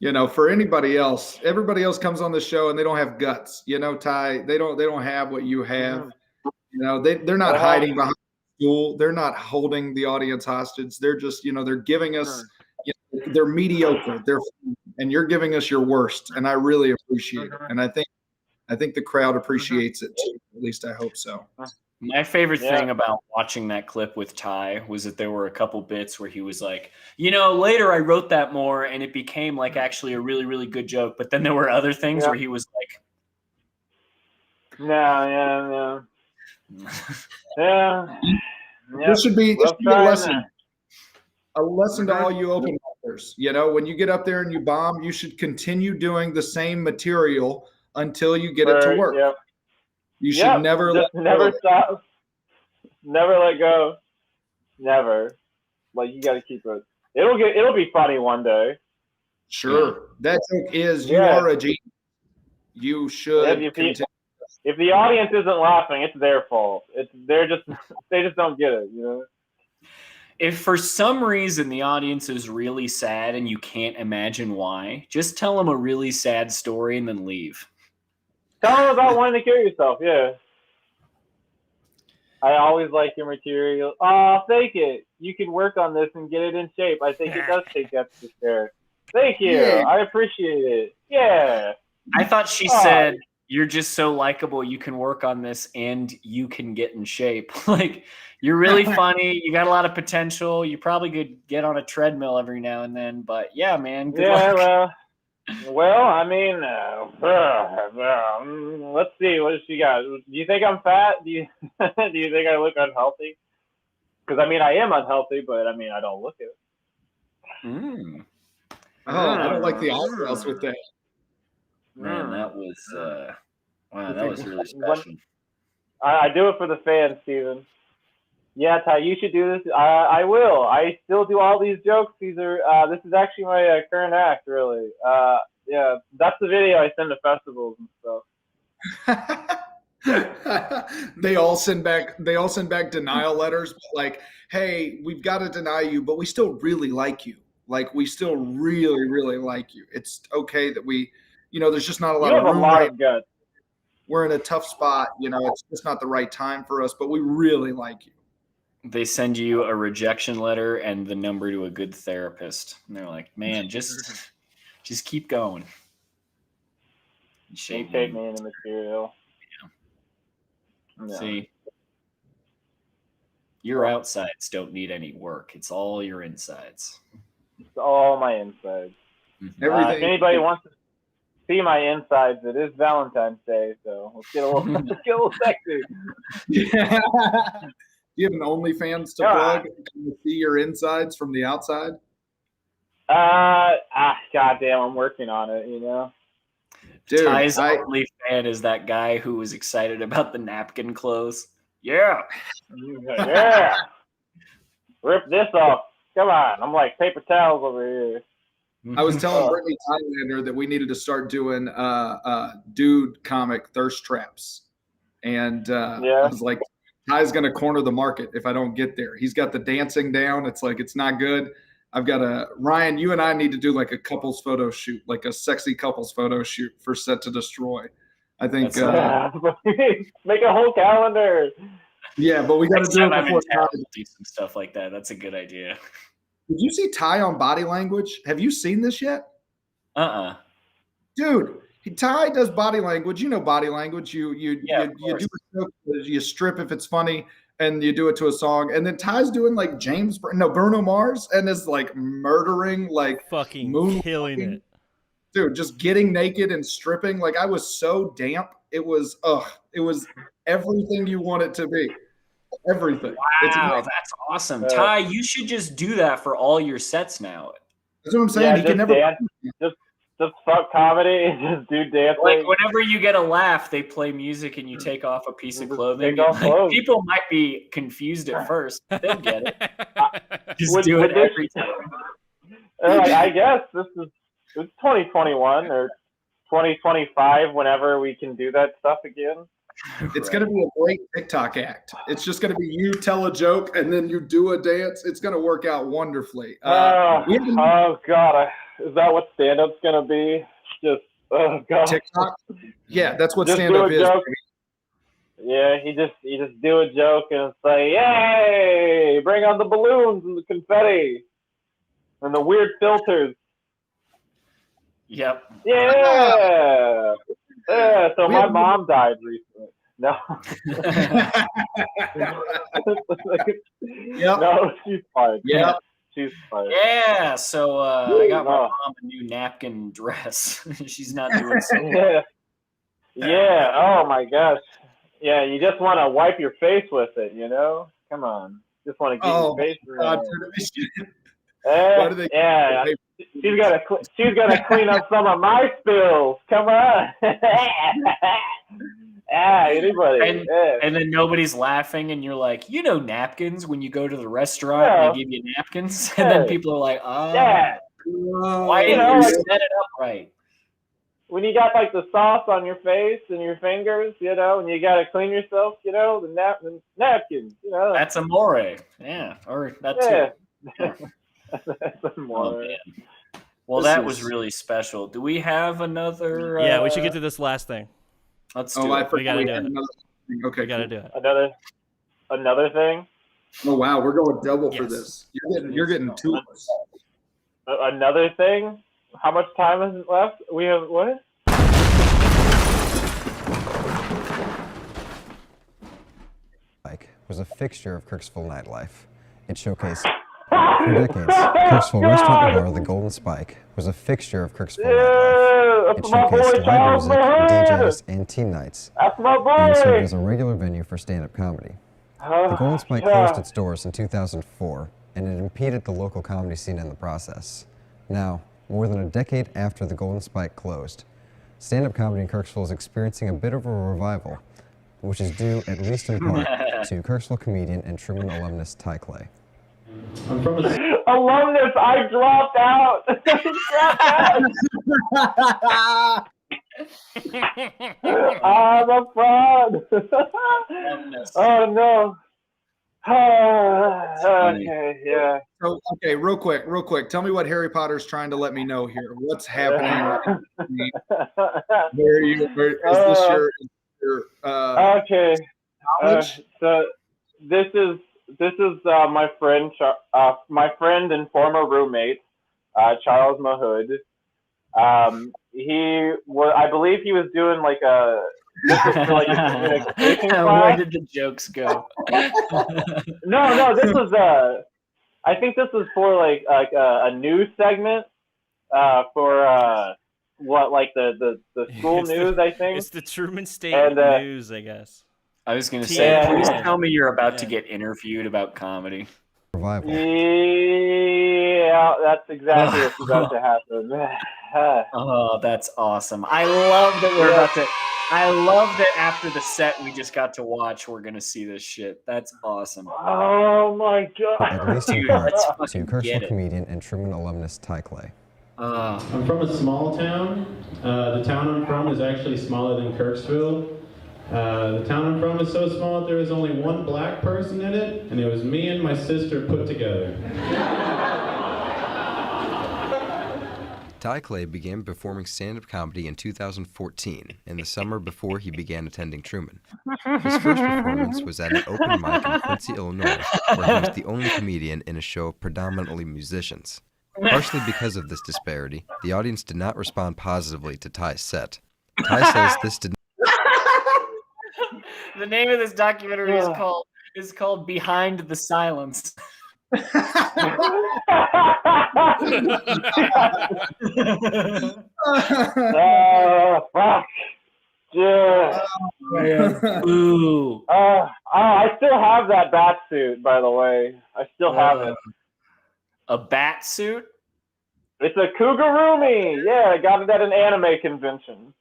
for anybody else, everybody else comes on the show and they don't have guts, Ty. They don't have what you have. They're not hiding behind the stool. They're not holding the audience hostage. They're just, they're giving us, they're mediocre. And you're giving us your worst. And I really appreciate it. And I think the crowd appreciates it too. At least I hope so. My favorite thing about watching that clip with Ty was that there were a couple bits where he was like, later I wrote that more and it became like actually a really, really good joke. But then there were other things where he was like, This should be a lesson. A lesson to all you open authors. When you get up there and you bomb, you should continue doing the same material until you get it to work. Yep. You should never stop. Never let go. Never. Like you got to keep it. It'll be funny one day. Sure. That joke is you are a genius. You should continue. If the audience isn't laughing, it's their fault. They just don't get it, If for some reason the audience is really sad and you can't imagine why, just tell them a really sad story and then leave. Tell them about wanting to kill yourself, I always like your material. Oh, fake it. You can work on this and get it in shape. I think it does take depth to share. Thank you. Yeah. I appreciate it. Yeah. I thought she said, you're just so likable. You can work on this and you can get in shape. Like, you're really funny. You got a lot of potential. You probably could get on a treadmill every now and then. But yeah, man. Good luck. Well, I mean, let's see. What does she got? Do you think I'm fat? Do you think I look unhealthy? Because I mean, I am unhealthy, but I mean, I don't look it. I don't like the eyebrows with that. Man, that was wow. That was really special. I do it for the fans, Steven. Yeah, Ty, you should do this. I will. I still do all these jokes. These are. This is actually my current act, really. Yeah, that's the video I send to festivals and stuff. They all send back denial letters, but like, hey, we've got to deny you, but we still really like you. Like, we still really, really like you. It's okay that we, there's just not a lot of room. Of guts. We're in a tough spot. It's just not the right time for us, but we really like you. They send you a rejection letter and the number to a good therapist. And they're like, man, just keep going. Shape me in the material. Yeah. See, your outsides don't need any work. It's all your insides. It's all my insides. If anybody wants to see my insides, it is Valentine's Day, so let's get a little sexy. Yeah. Do you have an OnlyFans to plug? Can you see your insides from the outside? Goddamn, I'm working on it. You know. Dude, Ty's only fan is that guy who was excited about the napkin clothes. Yeah. Yeah. Rip this off. Come on. I'm like paper towels over here. I was telling Brittany Thailander that we needed to start doing dude comic thirst traps. And I was like, Ty's going to corner the market if I don't get there. He's got the dancing down. It's like, it's not good. I've got Ryan, you and I need to do like a couples photo shoot, like a sexy couples photo shoot for Set to Destroy. I think. Make a whole calendar. Yeah, but we got to do it before do some stuff like that. That's a good idea. Did you see Ty on Body Language? Have you seen this yet? Dude, Ty does body language. You know body language. You do a joke, you strip if it's funny, and you do it to a song. And then Ty's doing like Bruno Mars, and is like murdering, like fucking killing it. Dude, just getting naked and stripping. Like I was so damp. It was everything you want it to be. Everything. Wow, that's awesome. Ty, you should just do that for all your sets now. That's what I'm saying. Yeah, he can never dance. Just fuck comedy and just do dancing. Like whenever you get a laugh, they play music and you take off a piece of clothing. People might be confused at first. They'll get it. Just do it every time. I guess it's 2021 or 2025 whenever we can do that stuff again. It's going to be a great TikTok act. It's just going to be you tell a joke and then you do a dance. It's going to work out wonderfully. God. Is that what stand-up's going to be? Just, oh, God. TikTok? Yeah, that's what stand-up is. Yeah, you just do a joke and say, yay, bring on the balloons and the confetti and the weird filters. Yep. Yeah. Yeah, so my mom died recently. No. No, she's fine. Yeah. She's fine. Yeah, so I got my mom a new napkin dress. She's not doing so well. Yeah, oh my gosh. Yeah, you just want to wipe your face with it, you know? Come on. Just want to get your face yeah, she's gotta clean up some of my spills. Come on. Anybody. And then nobody's laughing, and you're like, napkins when you go to the restaurant and they give you napkins, and then people are like, why didn't you set it up right? When you got like the sauce on your face and your fingers, and you gotta clean yourself, the napkins, That's amore. Yeah, or that's it. Oh, man. Well, that was really special. Do we have another? Yeah, we should get to this last thing. Let's do it. We gotta do it. Okay, we gotta do it. Another thing. Oh wow, we're going double for this. You're getting two. Another thing. How much time is left? We have what? Was a fixture of Kirksville nightlife. It showcased. For decades, Kirksville restaurant and bar The Golden Spike was a fixture of Kirksville nightlife. It showcased live music, DJs, and teen nights, and served as a regular venue for stand-up comedy. The Golden Spike closed its doors in 2004, and it impeded the local comedy scene in the process. Now, more than a decade after the Golden Spike closed, stand-up comedy in Kirksville is experiencing a bit of a revival, which is due, at least in part, to Kirksville comedian and Truman alumnus Ty Clay. I'm from alumnus, I dropped out. I'm a fraud. Oh no. Okay, yeah. So, okay, real quick. Tell me what Harry Potter's trying to let me know here. What's happening? Where is this your okay. So this is my friend and former roommate, Charles Mahood. I believe he was doing like a communication class. Where did the jokes go? No, this was I think this was for like a news segment for the school news, I think. It's the Truman State News, I guess. I was going to say, please tell me you're about to get interviewed about comedy. revival. Yeah, that's exactly what's about to happen. Oh, that's awesome. I love that we're about to. I love that after the set we just got to watch, we're going to see this shit. That's awesome. Oh, my God. At least in Dude, part, let's to fucking Kirksville get it. comedian and Truman alumnus Ty Clay. I'm from a small town. The town I'm from is actually smaller than Kirksville. The town I'm from is so small that there was only one black person in it, and it was me and my sister put together. Ty Clay began performing stand-up comedy in 2014, in the summer before he began attending Truman. His first performance was at an open mic in Quincy, Illinois, where he was the only comedian in a show of predominantly musicians. Partially because of this disparity, the audience did not respond positively to Ty's set. Ty says this did The name of this documentary is called Behind the Silence. Fuck. Yeah. Ooh. I still have that bat suit, by the way. I still have it. A bat suit? It's a Kugurumi. Yeah, I got it at an anime convention.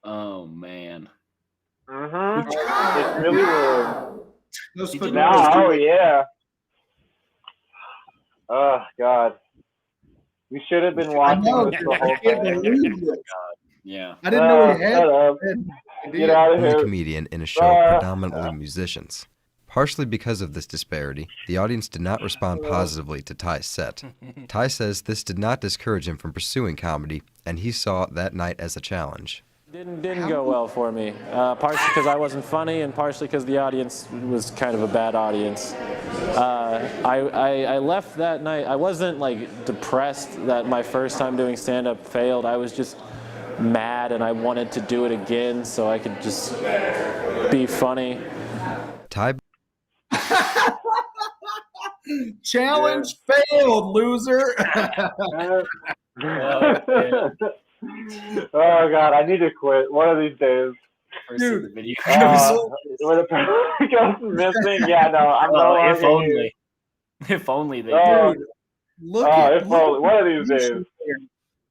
Oh, man. Mm-hmm. It's really weird. Oh, yeah. Oh, God. We should have been watching this the whole time. Yeah. I didn't know he had. Get out of only here. comedian in a show of predominantly musicians. Partially because of this disparity, the audience did not respond positively to Ty's set. Ty says this did not discourage him from pursuing comedy, and he saw that night as a challenge. Didn't go well for me, partially because I wasn't funny and partially because the audience was kind of a bad audience. I left that night. I wasn't like depressed that my first time doing stand-up failed. I was just mad and I wanted to do it again so I could just be funny. Ty Challenge failed, loser. Oh, God, I need to quit one of these days. Dude, the video. When the goes missing, yeah, no, I'm no if only. If only they Dude, did. look one of these days.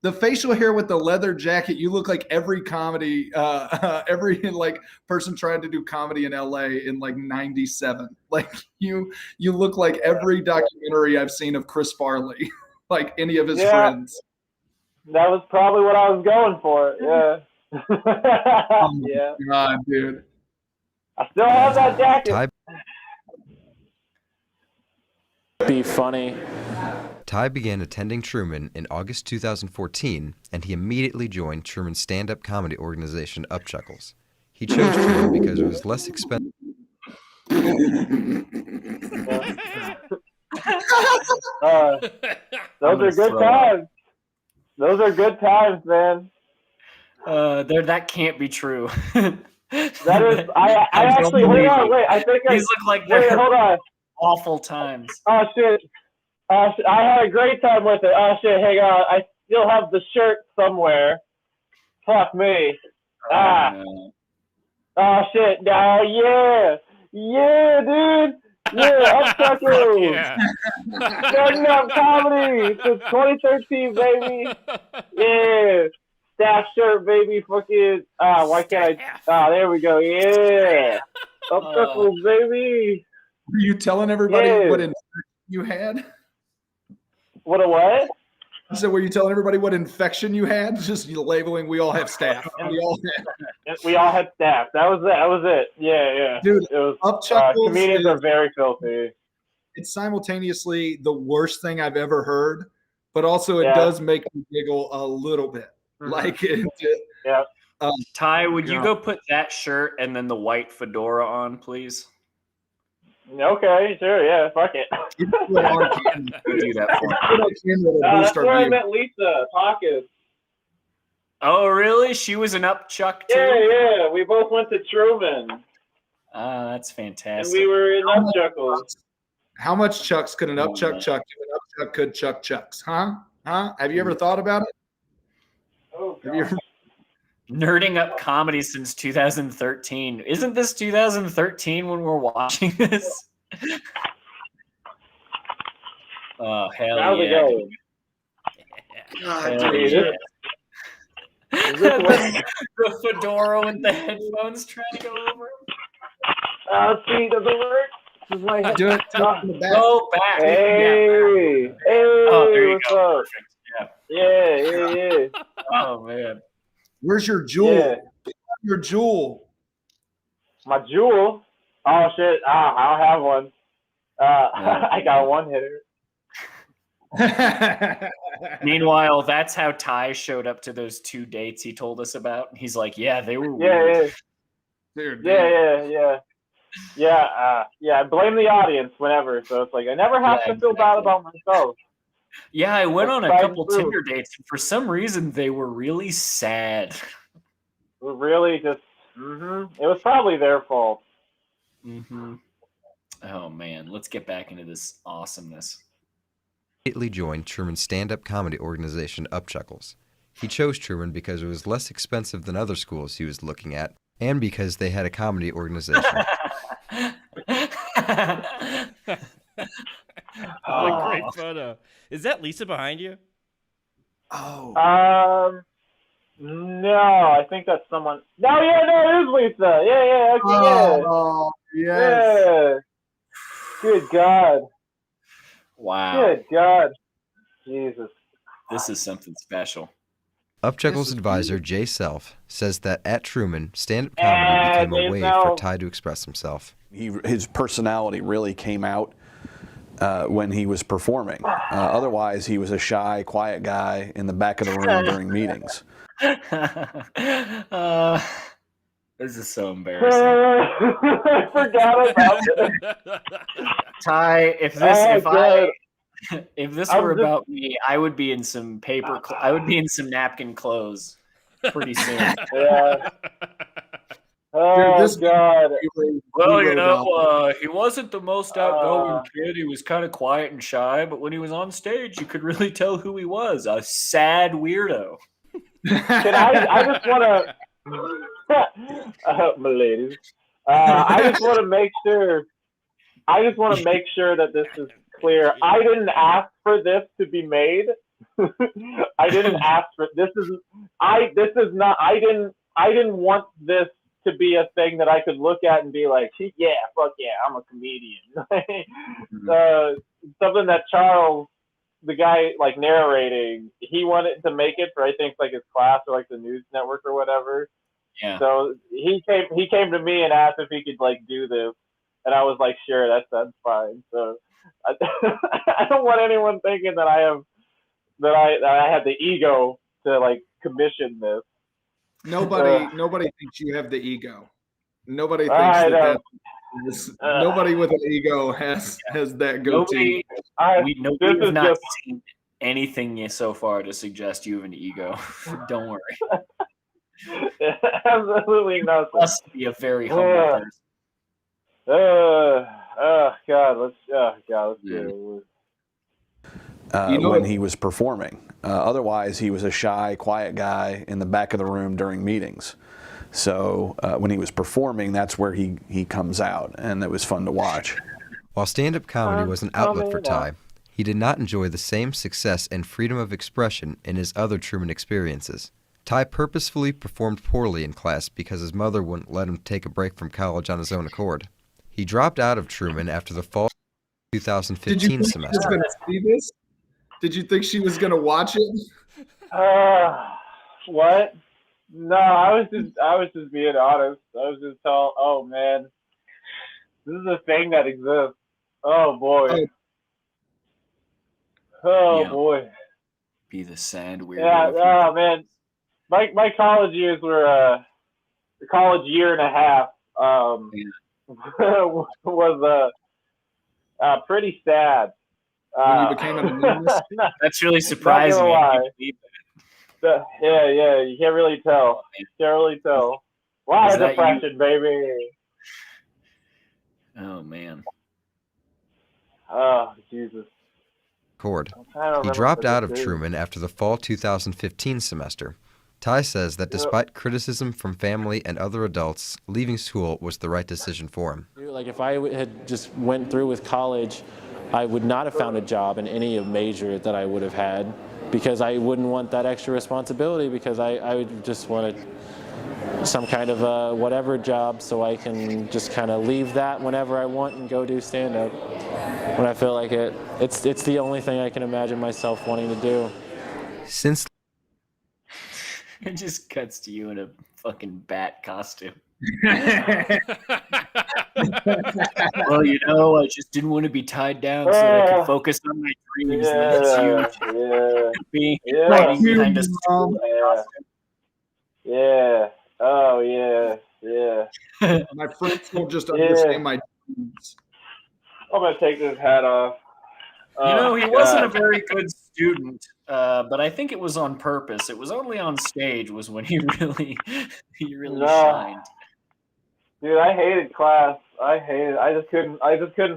The facial hair with the leather jacket, you look like every comedy, every like person trying to do comedy in LA in like '97. Like you look like every documentary I've seen of Chris Farley, like any of his friends. That was probably what I was going for. Yeah. Oh yeah. God, dude. I still have that jacket. Be funny. Ty began attending Truman in August 2014, and he immediately joined Truman's stand-up comedy organization, Upchuckles. He chose Truman because it was less expensive. Those are good times. Those are good times, man. That can't be true. That is. I actually. Hold on. Wait. I think these look like they're hold on. Awful times. Oh shit. I had a great time with it. Oh shit. Hang on. I still have the shirt somewhere. Fuck me. No. Oh shit. No. Yeah. Yeah, dude. Yeah, Upchuckles. Yeah. Starting up comedy since 2013, baby. Yeah. Staff shirt, baby. Fucking. Why can't I? There we go. Yeah. Upchuckles, baby. Were you telling everybody what infection you had? What a what? So were you telling everybody what infection you had? Just labeling, we all have staph. We all had staph. That was it. Yeah. Dude, it was. Upchuckles Comedians are very filthy. It's simultaneously the worst thing I've ever heard, but also it does make me giggle a little bit. Mm-hmm. Like it. Yeah. Ty, would you go put that shirt and then the white fedora on, please? Okay, sure, yeah, fuck it. Do that for me. That's where I met Lisa Pockets. Oh, really? She was an Upchuck too? Yeah. We both went to Truman. That's fantastic. And we were in Upchuckles. How much chucks could an Upchuck chuck if an Upchuck could chuck chucks? Huh? Have you ever thought about it? Oh, God. Nerding up comedy since 2013. Isn't this 2013 when we're watching this? Oh, hell How's it yeah. going? Hell yeah. The fedora with the headphones trying to go over. See, does it work? Does my head... Do it. Go back. Hey, yeah. hey, Oh, there you what's go. up? Perfect. Yeah. Oh man. Where's your jewel? Yeah. Your jewel. My jewel? Oh shit! I don't have one. I got one hitter. Meanwhile, that's how Ty showed up to those 2 dates he told us about. He's like, "Yeah, they were weird." Yeah. I blame the audience whenever. So it's like I never have to feel bad about myself. Yeah, I went on a couple true. Tinder dates, and for some reason they were really sad. Really, just it was probably their fault. Oh man, let's get back into this awesomeness. Immediately joined Truman's stand-up comedy organization, Upchuckles. He chose Truman because it was less expensive than other schools he was looking at, and because they had a comedy organization. What a great photo. Is that Lisa behind you? Oh. No, I think that's someone. No, it is Lisa. Yeah, okay, Oh, yes. Yeah. Good God. Wow. Good God. Jesus. This is something special. Upchuckles advisor Jay Self says that at Truman, stand-up comedy became a way for Ty to express himself. His personality really came out when he was performing. Otherwise, he was a shy, quiet guy in the back of the room during meetings. This is so embarrassing. I forgot about it. Ty, if this were about me, I would be in some I would be in some napkin clothes pretty soon. Yeah. Oh, Dude, God. Well, he wasn't the most outgoing kid. He was kind of quiet and shy, but when he was on stage, you could really tell who he was. A sad weirdo. I just want to... my ladies. I just want to make sure that this is clear. I didn't ask for this to be made. I didn't ask for I didn't want this to be a thing that I could look at and be like, yeah, fuck yeah, I'm a comedian. Something that Charles, the guy like narrating, he wanted to make it for I think like his class or like the news network or whatever. Yeah. So he came to me and asked if he could like do this, and I was like, sure, that's fine. So I don't want anyone thinking that I have the ego to like commission this. Nobody thinks you have the ego. Nobody thinks that. Nobody with an ego has that goatee. Nobody has not seen anything so far to suggest you have an ego. Don't worry. Absolutely nothing. You must be a very humble person. Let's do it. When he was performing. Otherwise, he was a shy, quiet guy in the back of the room during meetings. So when he was performing, that's where he comes out, and it was fun to watch. While stand-up comedy was an outlet for Ty, he did not enjoy the same success and freedom of expression in his other Truman experiences. Ty purposefully performed poorly in class because his mother wouldn't let him take a break from college on his own accord. He dropped out of Truman after the fall 2015 semester. Did you think she was going to watch it? What? No, I was just being honest. I was just telling, oh man, this is a thing that exists. Oh boy. Boy. Be the sad weirdo. Yeah. Oh man. My college years were a college year and a half. Was pretty sad. When you became an anonymous? That's really surprising. Yeah, you can't really tell. You can't really tell. A lot of depression, baby. Oh man. Oh Jesus. He dropped out of Truman after the fall 2015 semester. Ty says that despite criticism from family and other adults, leaving school was the right decision for him. Like if I had just went through with college, I would not have found a job in any major that I would have had because I wouldn't want that extra responsibility because I would just want some kind of whatever job so I can just kind of leave that whenever I want and go do stand-up when I feel like it. It's the only thing I can imagine myself wanting to do. Since it just cuts to you in a fucking bat costume. Well, I just didn't want to be tied down so I could focus on my dreams. That's huge. Being behind a school costume. Yeah. Oh, yeah. My friends don't just understand my dreams. I'm going to take this hat off. He wasn't a very good student, but I think it was on purpose. It was only on stage was when he really shined. Dude, I hated class. I just couldn't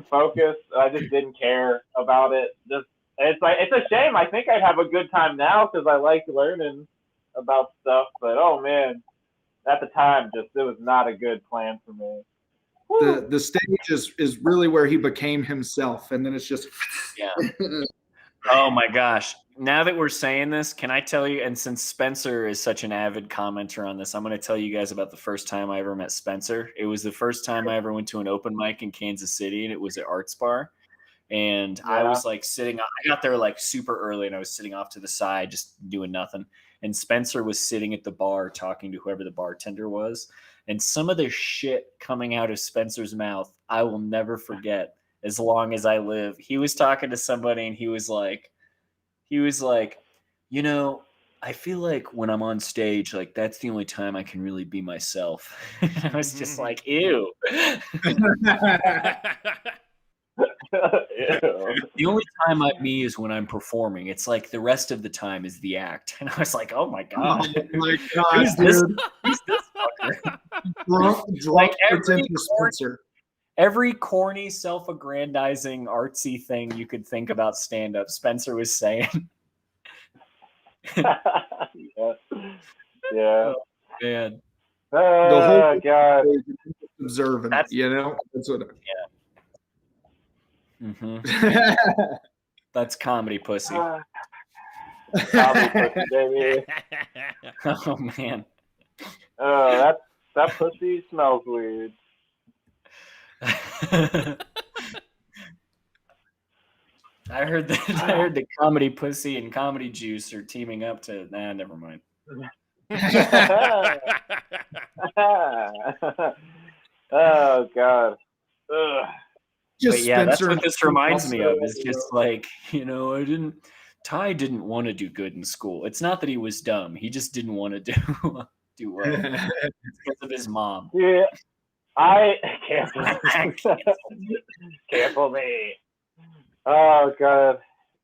focus. I just didn't care about it. It's a shame. I think I'd have a good time now because I like learning about stuff. But oh man, at the time, it was not a good plan for me. The stage is really where he became himself, and then it's just Oh my gosh. Now that we're saying this, can I tell you, and since Spencer is such an avid commenter on this, I'm going to tell you guys about the first time I ever met Spencer. It was the first time I ever went to an open mic in Kansas City, and it was at Arts Bar. And I was like I got there like super early, and I was sitting off to the side just doing nothing. And Spencer was sitting at the bar talking to whoever the bartender was. And some of the shit coming out of Spencer's mouth, I will never forget as long as I live. He was talking to somebody, and he was like, I feel like when I'm on stage, like that's the only time I can really be myself. I was just like, ew. The only time I'm me is when I'm performing. It's like the rest of the time is the act. And I was like, oh my God. Oh my God, Who's this fucker? Like every corny, self-aggrandizing, artsy thing you could think about stand-up, Spencer was saying. Yeah. Oh, man. The whole God. Observant, that's what. Yeah. Mm-hmm. That's comedy pussy. Comedy pussy, baby. Oh man. That pussy smells weird. I heard the comedy pussy and comedy juice are teaming up to. Nah, never mind. Oh God. Ugh. But yeah, that's what this reminds me of. Is just like Ty didn't want to do good in school. It's not that he was dumb. He just didn't want to do well. It's because of his mom. Yeah, I cancel me. Oh God.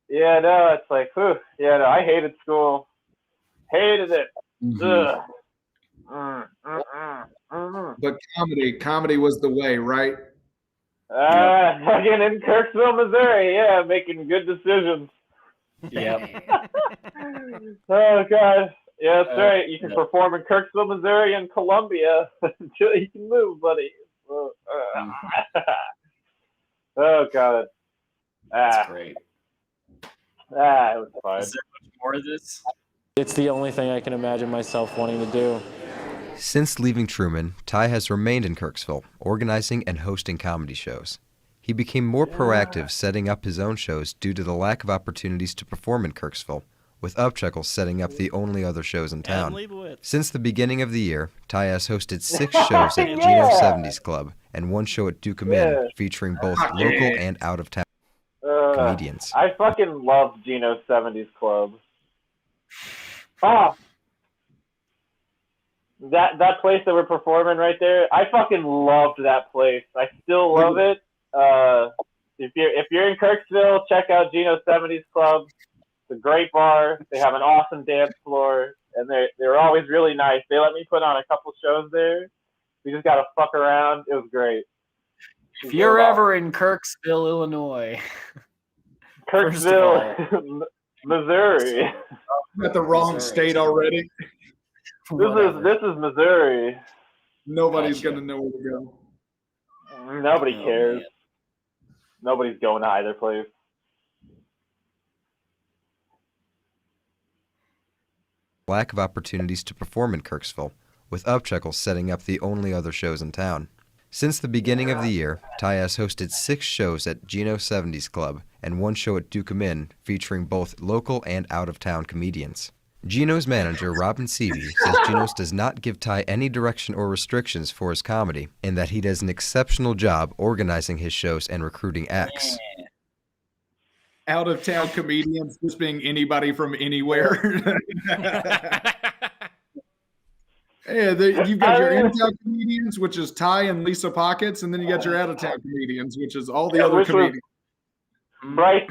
Yeah, no, it's like, whew. Yeah, no, I hated school. Hated it. Mm-hmm. But comedy was the way, right? Fucking in Kirksville, Missouri. Yeah, making good decisions. Yep. Oh God. Yeah, that's right. You can perform in Kirksville, Missouri, and Columbia until you can move, buddy. Oh God. That's great. It was fun. Is there much more of this? It's the only thing I can imagine myself wanting to do. Since leaving Truman, Ty has remained in Kirksville, organizing and hosting comedy shows. He became more proactive setting up his own shows due to the lack of opportunities to perform in Kirksville, with Upchuckle setting up the only other shows in town. Since the beginning of the year, Ty has hosted 6 shows at Geno 70s Club and 1 show at Duke Inn, featuring both local and out-of-town comedians. I fucking love Geno 70s Club. That place that we're performing right there, I fucking loved that place. I still love it. If you're in Kirksville, check out Geno 70s Club. It's a great bar. They have an awesome dance floor, and they're always really nice. They let me put on a couple shows there. We just gotta fuck around. It was great. If you're ever in Kirksville, Illinois, Kirksville, Missouri. I'm at the wrong state already. This is Missouri. Nobody's gonna know where to go. Nobody cares. nobody's going to either place. Lack of opportunities to perform in Kirksville, with Upchuckle setting up the only other shows in town. Since the beginning of the year, Ty has hosted 6 shows at Geno 70s Club and 1 show at Duke Min, featuring both local and out-of-town comedians. Geno's manager, Robin Seavey, says Geno's does not give Ty any direction or restrictions for his comedy, and that he does an exceptional job organizing his shows and recruiting acts. Out-of-town comedians just being anybody from anywhere. Yeah, you've got your in-town comedians, which is Ty and Lisa Pockets, and then you got your out-of-town comedians, which is all the other comedians. Bryce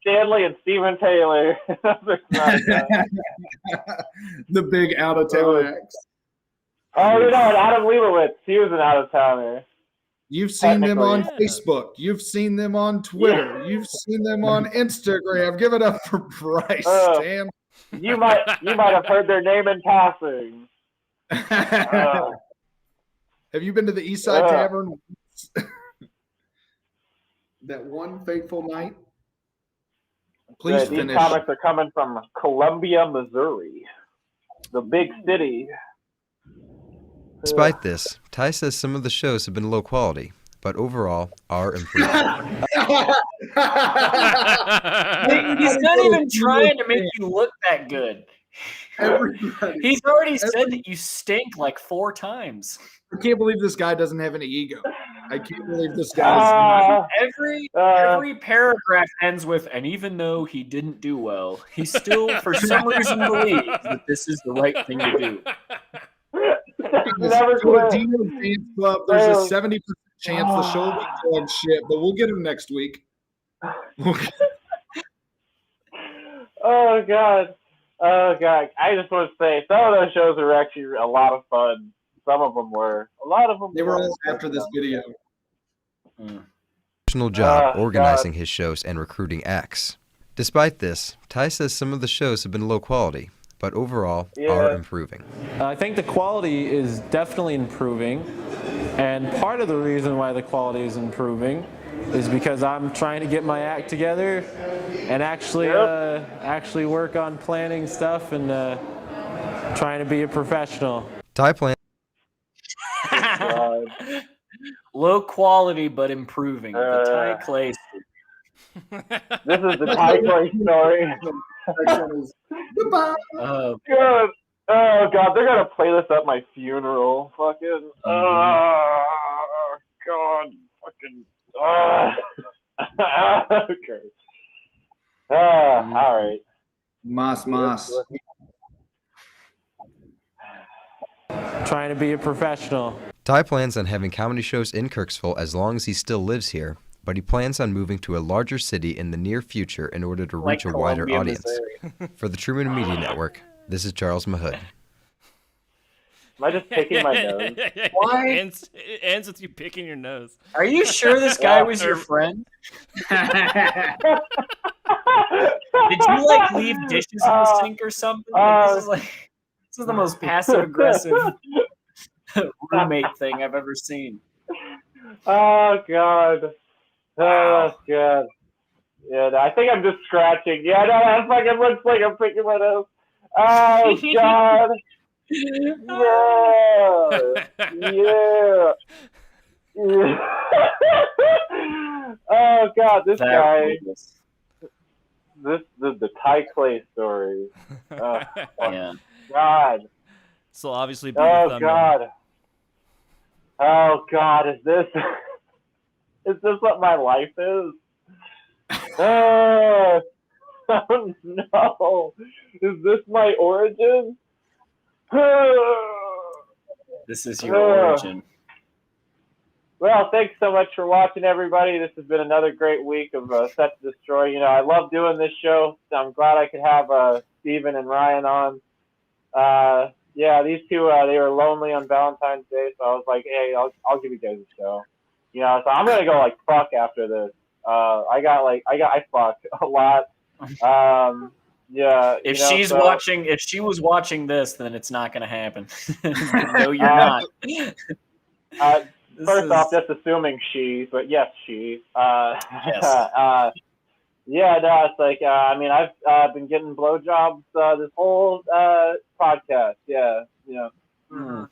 Stanley and Steven Taylor. The big out-of-town acts. Oh, and Adam Leibowitz. He was an out-of-towner. You've seen them on Facebook. You've seen them on Twitter. Yeah. You've seen them on Instagram. Give it up for Bryce. Damn. You might have heard their name in passing. Have you been to the Eastside Tavern? That one fateful night? Please finish. These comics are coming from Columbia, Missouri, the big city. Despite this, Ty says some of the shows have been low quality, but overall are improving. He's not even trying to make you look that good. He's already said that you stink like 4 times. I can't believe this guy doesn't have any ego. I can't believe this guy every paragraph ends with, and even though he didn't do well, he still, for some reason, believes that this is the right thing to do. Never Dino Dance Club, there's a 70% chance the show will be dog shit, but we'll get him next week. Oh God. I just want to say some of those shows are actually a lot of fun. Some of them were. A lot of them They were all after this video. Professional job organizing his shows and recruiting acts. Despite this, Ty says some of the shows have been low quality, but overall are improving. I think the quality is definitely improving, and part of the reason why the quality is improving is because I'm trying to get my act together and actually work on planning stuff and trying to be a professional. Ty plans. Low quality but improving. The Ty Clay story. This is the Ty Clay story. Oh God, they're gonna play this at my funeral. Fucking. Oh God. Fucking. Okay. All right. Mas. Trying to be a professional. Ty plans on having comedy shows in Kirksville as long as he still lives here, but he plans on moving to a larger city in the near future in order to reach a wider audience. For the Truman Media Network, this is Charles Mahood. Am I just picking my nose? Why? It ends with you picking your nose. Are you sure this guy was your friend? Did you leave dishes in the sink or something? This is the most passive-aggressive roommate thing I've ever seen. Oh God. Oh God. Yeah, I think I'm just scratching. Yeah, no, that fucking looks like I'm picking my nose. Oh God. Yeah. Oh God, this guy. The Ty Clay story. Oh, yeah. God. This will obviously be the God. Oh God, is this what my life is? Oh no. Is this my origin? This is your origin. Well, thanks so much for watching, everybody. This has been another great week of Set to Destroy. You know, I love doing this show. So I'm glad I could have Steven and Ryan on. Yeah, these two, they were lonely on Valentine's Day, so I was like, hey, I'll give you guys a show. You know, so I'm gonna go fuck after this. I fucked a lot. Yeah. If she was watching this, then it's not gonna happen. No, you're not. First off, that's assuming she, but yes, she. Yes. Yeah, no, it's like, I mean, I've been getting blowjobs this whole podcast. Yeah, you know. Mm.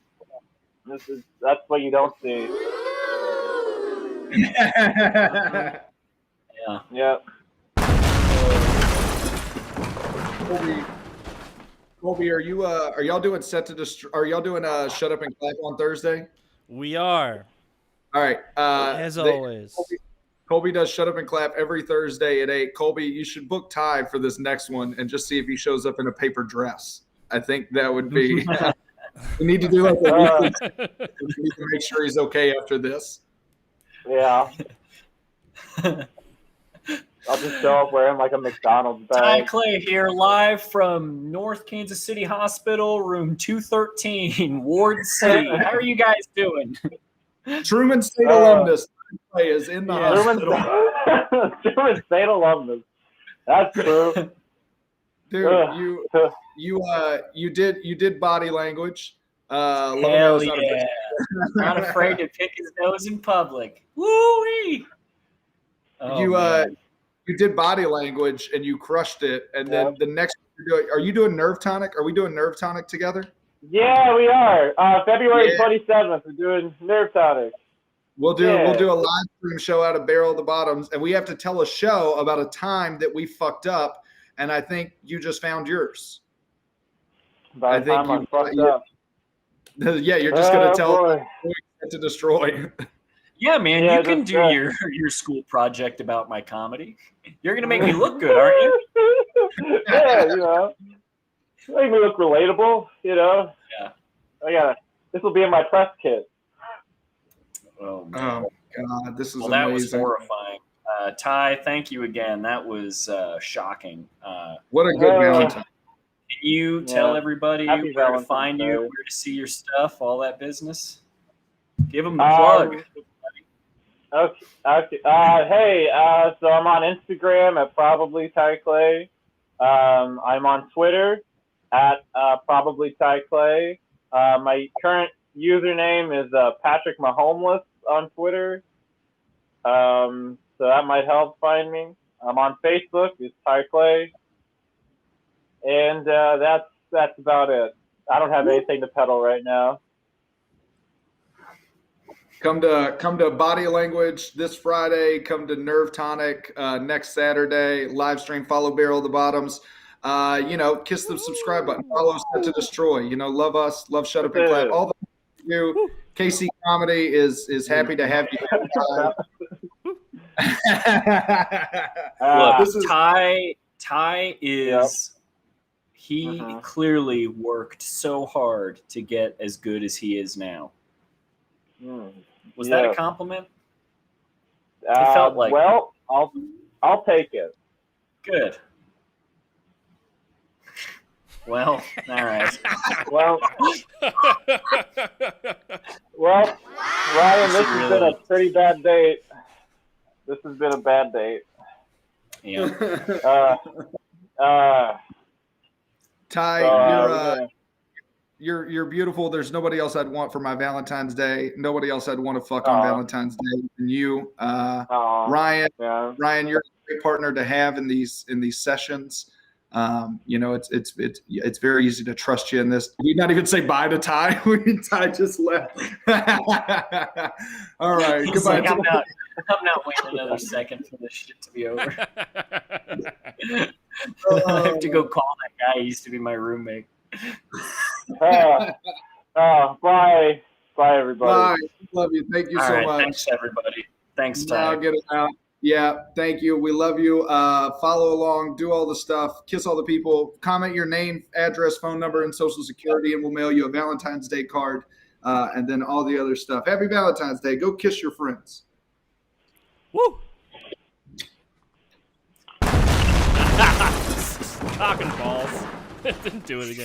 That's what you don't see. Yeah. Yep. Colby, are y'all doing are y'all doing Shut Up and Clap on Thursday? We are. All right. As always. Colby does Shut Up and Clap every Thursday at 8. Colby, you should book Ty for this next one and just see if he shows up in a paper dress. I think that would be we need to do like a weekly. We need to make sure he's okay after this. Yeah. I'll just show up wearing like a McDonald's bag. Ty Clay here, live from North Kansas City Hospital, room 213, Ward C. How are you guys doing? Truman State alumnus Clay is in the hospital. Truman State alumnus. That's true. Dude, you did body language. Hell yeah. Not afraid to pick his nose in public. Woo-wee! You did body language and you crushed it. And then the next are you doing Nerve Tonic? Are we doing Nerve Tonic together? Yeah, we are. February 27th, we're doing Nerve Tonic. We'll do a live stream show out of Barrel of the Bottoms, and we have to tell a show about a time that we fucked up. And I think you just found yours. By the time I'm fucked up. Yeah, you're just gonna tell to destroy. Yeah, man, you can do your school project about my comedy. You're gonna make me look good, aren't you? Yeah, you know, make me look relatable. You know. Yeah. This will be in my press kit. Oh God, this is amazing. That was horrifying. Ty, thank you again. That was shocking. What a good Valentine. Can you tell everybody where to find you, where to see your stuff, all that business? Give them the plug. Okay. Hey, so I'm on Instagram at probably Ty Clay. I'm on Twitter at probably Ty Clay. My current username is Patrick Mahomeless on Twitter. So that might help find me. I'm on Facebook. It's Ty Clay. And that's about it. I don't have anything to peddle right now. Come to Body Language this Friday. Come to Nerve Tonic next Saturday. Live stream. Follow Barrel of the Bottoms. Kiss the subscribe button. Follow Set to Destroy. Love us. Love Shut Up and Clap. All the you. KC Comedy is happy to have you. Look, Ty is. He clearly worked so hard to get as good as he is now. Was that a compliment? It felt like. Well, I'll take it. Good. Well, all right. Well, Ryan, this has been a pretty bad date. This has been a bad date. Yeah. Ty, you're beautiful. There's nobody else I'd want for my Valentine's Day. Nobody else I'd want to fuck on Valentine's Day than you. Ryan, you're a great partner to have in these sessions. It's very easy to trust you in this. Did we not even say bye to Ty? Ty just left. All right. He's Goodbye. Like, I'm not waiting another second for this shit to be over. I have to go call that guy. He used to be my roommate. Bye. Bye, everybody. Bye. Love you. Thank you so much. Thanks, everybody. Thanks, Ty. Now get it out. Yeah, thank you. We love you. Follow along, do all the stuff, kiss all the people, comment your name, address, phone number, and social security, and we'll mail you a Valentine's Day card, and then all the other stuff. Happy Valentine's Day. Go kiss your friends. Woo! Cock and balls. Didn't do it again.